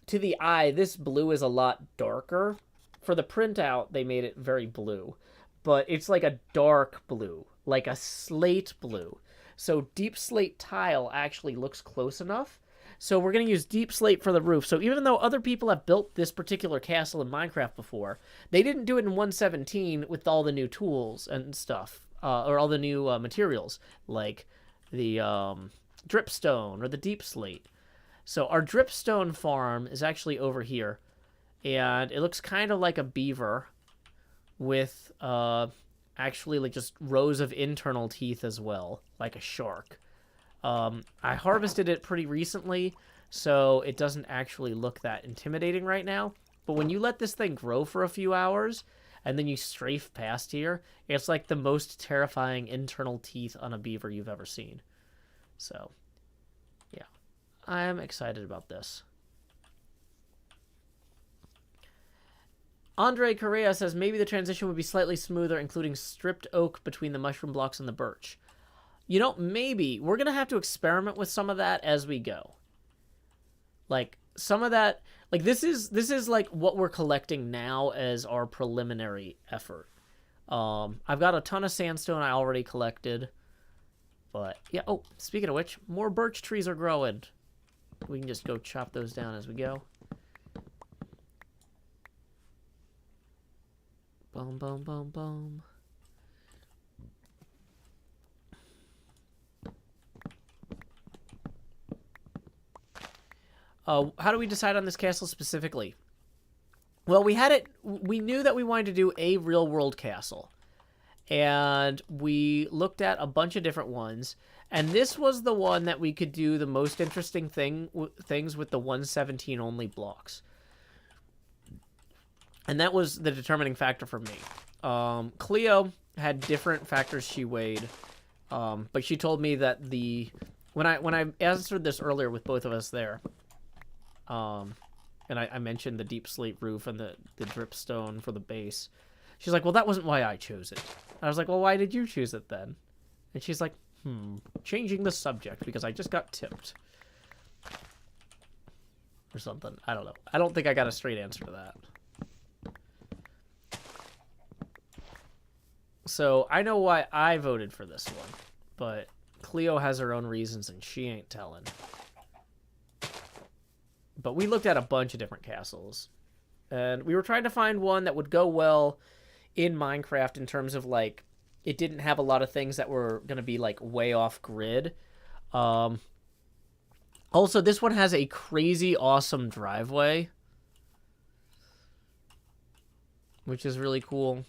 to the eye, this blue is a lot darker. For the printout, they made it very blue. But it's like a dark blue, like a slate blue. So deep slate tile actually looks close enough. So we're going to use deep slate for the roof. So even though other people have built this particular castle in Minecraft before, they didn't do it in 1.17 with all the new tools and stuff, or all the new materials, like the dripstone or the deep slate. So our dripstone farm is actually over here, and it looks kind of like a beaver with actually like just rows of internal teeth as well, like a shark. I harvested it pretty recently, so it doesn't actually look that intimidating right now. But when you let this thing grow for a few hours, and then you strafe past here, it's like the most terrifying internal teeth on a beaver you've ever seen. So yeah, I'm excited about this. Andre Correa says maybe the transition would be slightly smoother, including stripped oak between the mushroom blocks and the birch. You know, maybe. We're going to have to experiment with some of that as we go. Like, some of that... Like, this is like, what we're collecting now as our preliminary effort. I've got a ton of sandstone I already collected. But, yeah. Oh, speaking of which, more birch trees are growing. We can just go chop those down as we go. Boom, boom, boom, boom. How do we decide on this castle specifically? Well, we knew that we wanted to do a real-world castle. And we looked at a bunch of different ones. And this was the one that we could do the most interesting things with the 117 only blocks. And that was the determining factor for me. Cleo had different factors she weighed. But she told me that when I answered this earlier with both of us there, and I mentioned the deep slate roof and the dripstone for the base. She's like, well, that wasn't why I chose it. I was like, well, why did you choose it then? And she's like, changing the subject because I just got tipped. or something. I don't know. I don't think I got a straight answer to that. So I know why I voted for this one, but Cleo has her own reasons and she ain't telling. But we looked at a bunch of different castles, and we were trying to find one that would go well in Minecraft in terms of, like, it didn't have a lot of things that were going to be, like, way off grid. Also, this one has a crazy awesome driveway, which is really cool.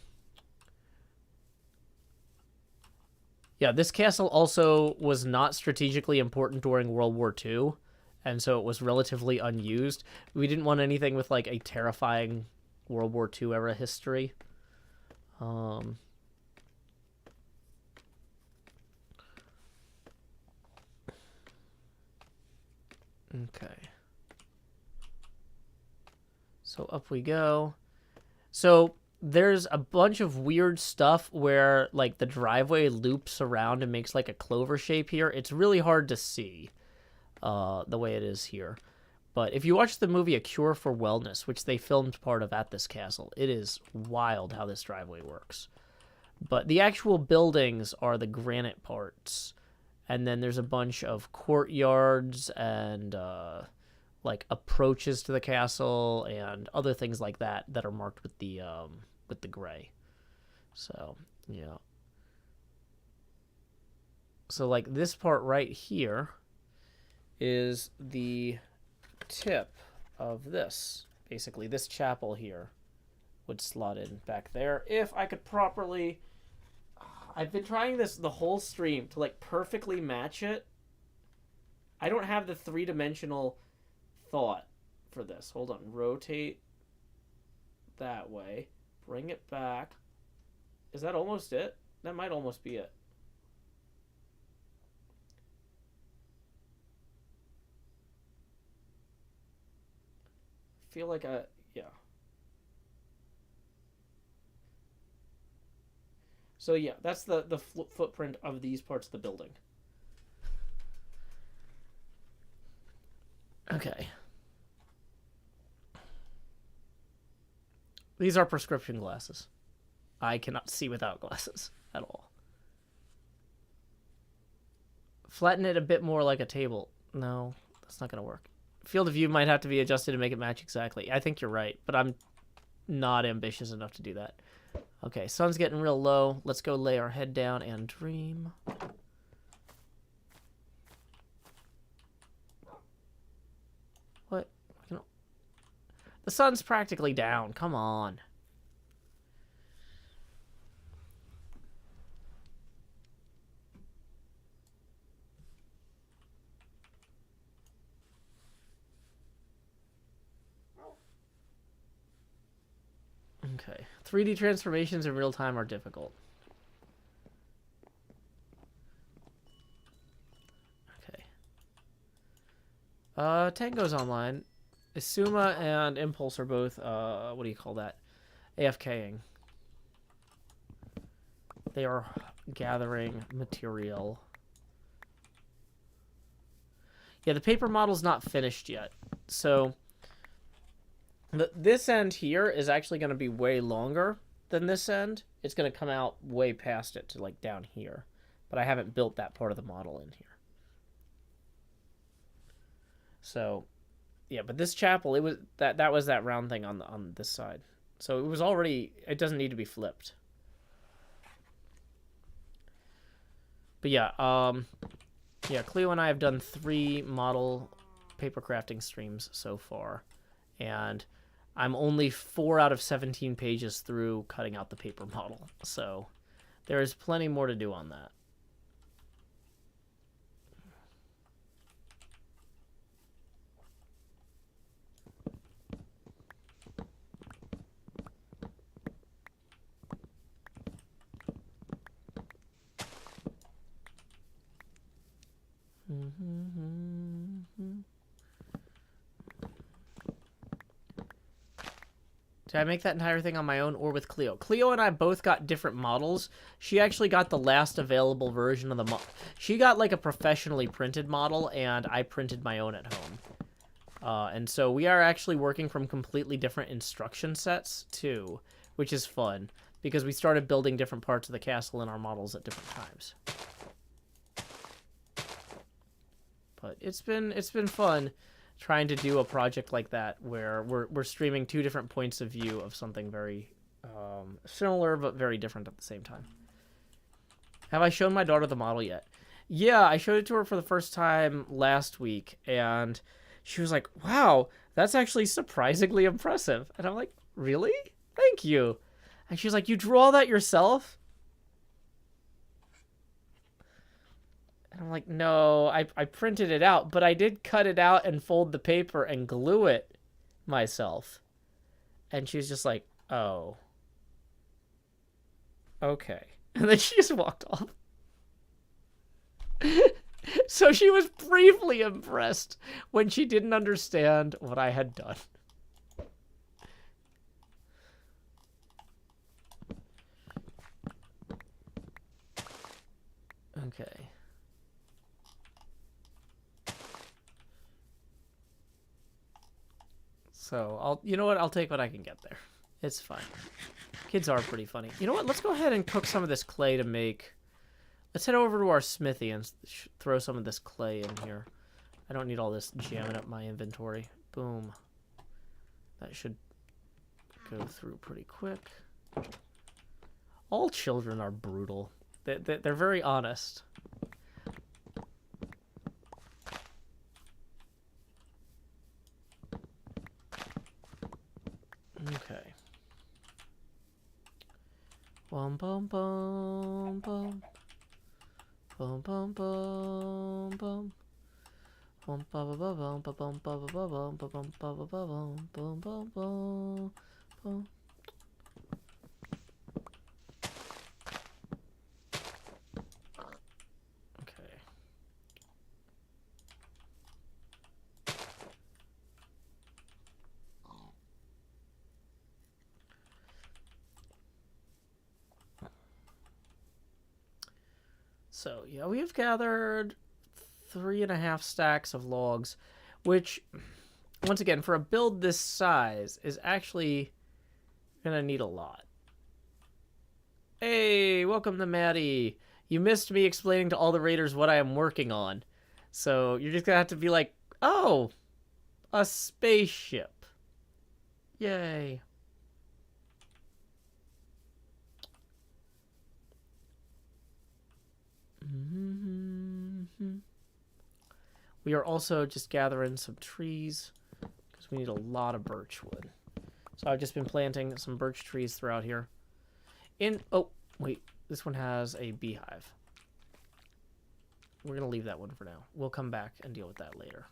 Yeah, this castle also was not strategically important during World War II, and so it was relatively unused. We didn't want anything with, like, a terrifying World War II era history. Okay. So up we go. So there's a bunch of weird stuff where, like, the driveway loops around and makes, like, a clover shape here. It's really hard to see the way it is here. But if you watch the movie A Cure for Wellness, which they filmed part of at this castle, it is wild how this driveway works. But the actual buildings are the granite parts. And then there's a bunch of courtyards and, like, approaches to the castle and other things like that that are marked with the gray. So, yeah. So, like, this part right here is the tip of this. Basically, this chapel here would slot in back there if I could properly... I've been trying this the whole stream to, like, perfectly match it. I don't have the three-dimensional thought for this. Hold on. Rotate that way. Bring it back. Is that almost it? That might almost be it. Feel like yeah. So yeah, that's the footprint of these parts of the building. Okay. These are prescription glasses. I cannot see without glasses at all. Flatten it a bit more like a table. No, that's not going to work. Field of view might have to be adjusted to make it match exactly. I think you're right, but I'm not ambitious enough to do that. Okay, sun's getting real low. Let's go lay our head down and dream. What? The sun's practically down. Come on. Okay. 3D transformations in real time are difficult. Okay. Tango's online. Isuma and Impulse are both, what do you call that? AFKing. They are gathering material. Yeah, the paper model's not finished yet. So... this end here is actually going to be way longer than this end. It's going to come out way past it to, like, down here. But I haven't built that part of the model in here. So, yeah, but this chapel, it was that was that round thing on this side. So it was already, it doesn't need to be flipped. But yeah, yeah, Cleo and I have done 3 model paper crafting streams so far. And I'm only 4 out of 17 pages through cutting out the paper model. So there is plenty more to do on that. Did I make that entire thing on my own or with Cleo? Cleo and I both got different models. She actually got the last available version of the model. She got like a professionally printed model, and I printed my own at home. And so we are actually working from completely different instruction sets, too, which is fun, because we started building different parts of the castle in our models at different times. But it's been fun trying to do a project like that where we're streaming two different points of view of something very similar but very different at the same time. Have I shown my daughter the model yet? Yeah, I showed it to her for the first time last week, and she was like, wow, that's actually surprisingly impressive. And I'm like, really? Thank you. And she's like, you drew all that yourself? And I'm like, no, I printed it out, but I did cut it out and fold the paper and glue it myself. And she was just like, oh. Okay. And then she just walked off. So she was briefly impressed when she didn't understand what I had done. Okay. So you know what? I'll take what I can get there. It's fine. Kids are pretty funny. You know what? Let's go ahead and cook some of this clay to make. Let's head over to our smithy and throw some of this clay in here. I don't need all this jamming up my inventory. Boom. That should go through pretty quick. All children are brutal. They're very honest. Okay. Bum bum bum bum. Bum bum bum bum. Bum bum bum bum bum bum bum bum bum bum bum bum bum bum. Okay. So, yeah, we have gathered 3.5 stacks of logs, which, once again, for a build this size, is actually gonna need a lot. Hey, welcome to Maddie. You missed me explaining to all the raiders what I am working on. So, you're just gonna have to be like, oh, a spaceship. Yay. We are also just gathering some trees because we need a lot of birch wood. So I've just been planting some birch trees throughout here. Oh, wait, this one has a beehive. We're going to leave that one for now. We'll come back and deal with that later.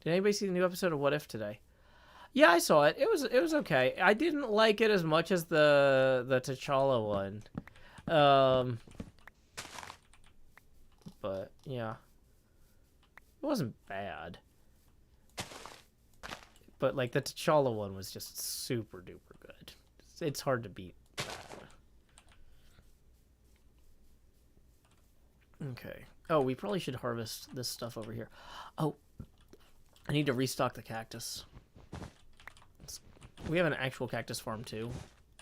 Did anybody see the new episode of What If today? Yeah, I saw it. It was okay. I didn't like it as much as the T'Challa one. But yeah. It wasn't bad. But like the T'Challa one was just super duper good. It's hard to beat that. Okay. Oh, we probably should harvest this stuff over here. Oh, I need to restock the cactus. We have an actual cactus farm too.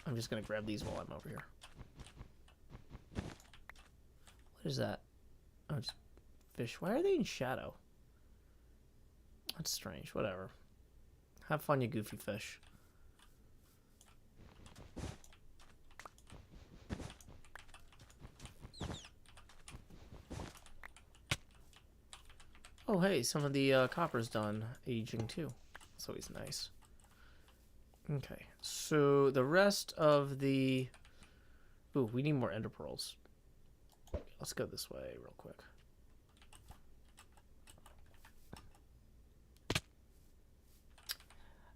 I'm just gonna grab these while I'm over here. What is that? Oh, just fish. Why are they in shadow? That's strange. Whatever. Have fun, you goofy fish. Oh, hey, some of the copper's done aging too. That's always nice. Okay, so the rest of the... Ooh, we need more ender pearls. Let's go this way real quick.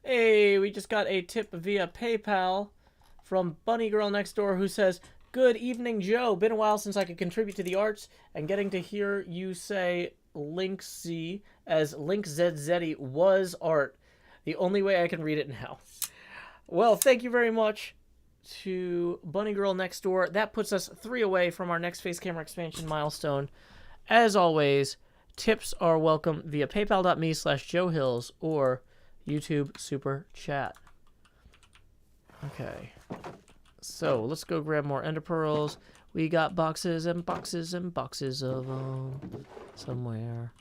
Hey, we just got a tip via PayPal from Bunny Girl Next Door who says, "Good evening, Joe. Been a while since I could contribute to the arts, and getting to hear you say Link Z as Link ZZ was art. The only way I can read it now." Well, thank you very much. to Bunny Girl next door. That puts us 3 away from our next face camera expansion milestone. As always, tips are welcome via paypal.me/JoeHills or YouTube Super Chat. Okay. So, let's go grab more ender pearls. We got boxes and boxes and boxes of them somewhere.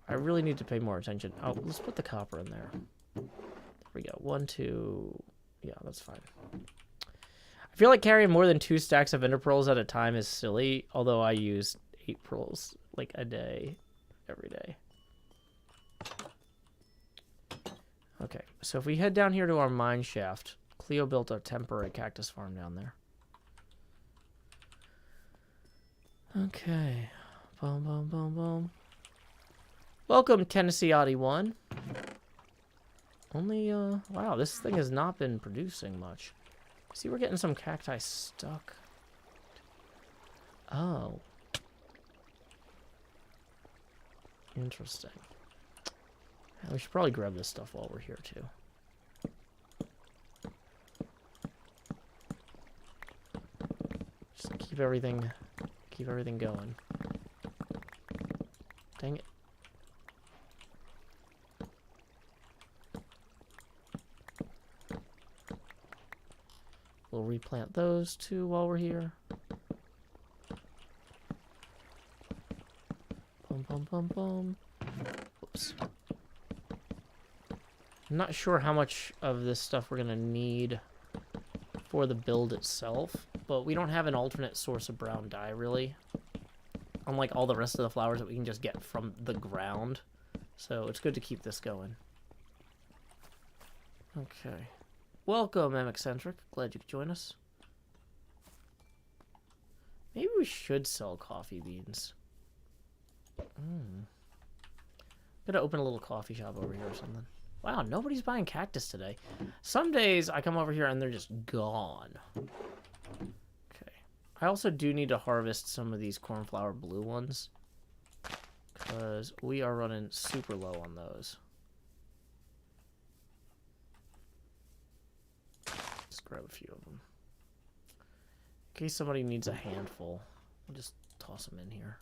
I really need to pay more attention. Oh, let's put the copper in there. There we go. 1, 2. Yeah, that's fine. I feel like carrying more than 2 stacks of ender pearls at a time is silly, although I use 8 pearls like a day, every day. Okay, so if we head down here to our mine shaft, Cleo built a temporary cactus farm down there. Okay. Boom, boom, boom, boom. Welcome, Tennessee Audi 1. Only, wow, this thing has not been producing much. See, we're getting some cacti stuck. Oh. Interesting. We should probably grab this stuff while we're here, too. Just keep everything going. Dang it. We'll replant those too while we're here. Boom, boom, boom, boom. Oops. I'm not sure how much of this stuff we're going to need for the build itself, but we don't have an alternate source of brown dye, really. Unlike all the rest of the flowers that we can just get from the ground. So it's good to keep this going. Okay. Welcome, M-Eccentric. Glad you could join us. Maybe we should sell coffee beans. Gonna open a little coffee shop over here or something. Wow, nobody's buying cactus today. Some days I come over here and they're just gone. Okay. I also do need to harvest some of these cornflower blue ones, because we are running super low on those. Let's grab a few of them. In case somebody needs a handful, I'll just toss them in here.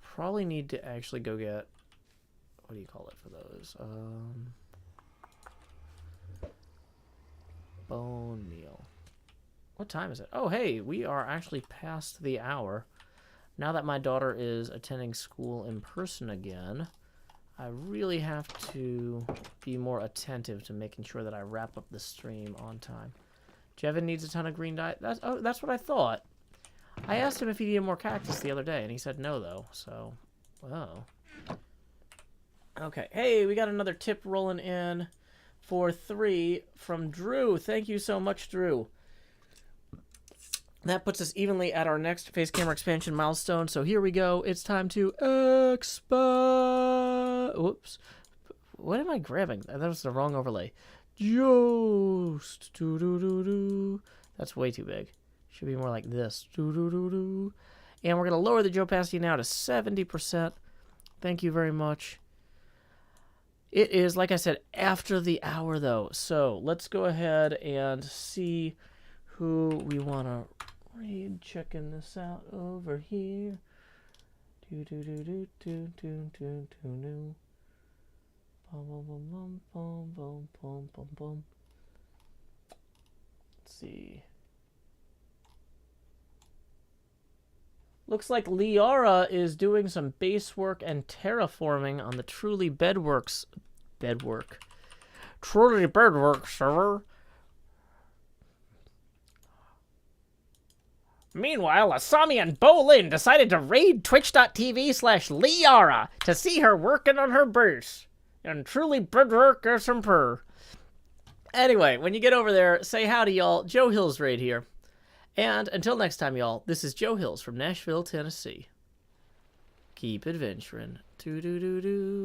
Probably need to actually go get, what do you call it for those? Bone meal. What time is it? Oh, hey, we are actually past the hour. Now that my daughter is attending school in person again, I really have to be more attentive to making sure that I wrap up the stream on time. Jevin needs a ton of green dye. That's what I thought. I asked him if he needed more cactus the other day, and he said no, though. So, oh. Okay. Hey, we got another tip rolling in for 3 from Drew. Thank you so much, Drew. That puts us evenly at our next face camera expansion milestone. So here we go. It's time to expand. Whoops. What am I grabbing? That was the wrong overlay. Just do-do-do-do. That's way too big. Should be more like this. Do-do-do-do. And we're going to lower the opacity now to 70%. Thank you very much. It is, like I said, after the hour, though. So let's go ahead and see who we want to read. Checking this out over here. Do-do-do-do-do-do-do-do-do. Bum, bum, bum, bum, bum, bum, bum, bum. Let's see. Looks like Liara is doing some base work and terraforming on the Truly Bedwork server. Meanwhile, Asami and Bolin decided to raid twitch.tv/Liara to see her working on her base. And Truly Bedwork or some purr. Anyway, when you get over there, say howdy, y'all. Joe Hills right here. And until next time, y'all, this is Joe Hills from Nashville, Tennessee. Keep adventuring. Do-do-do-do.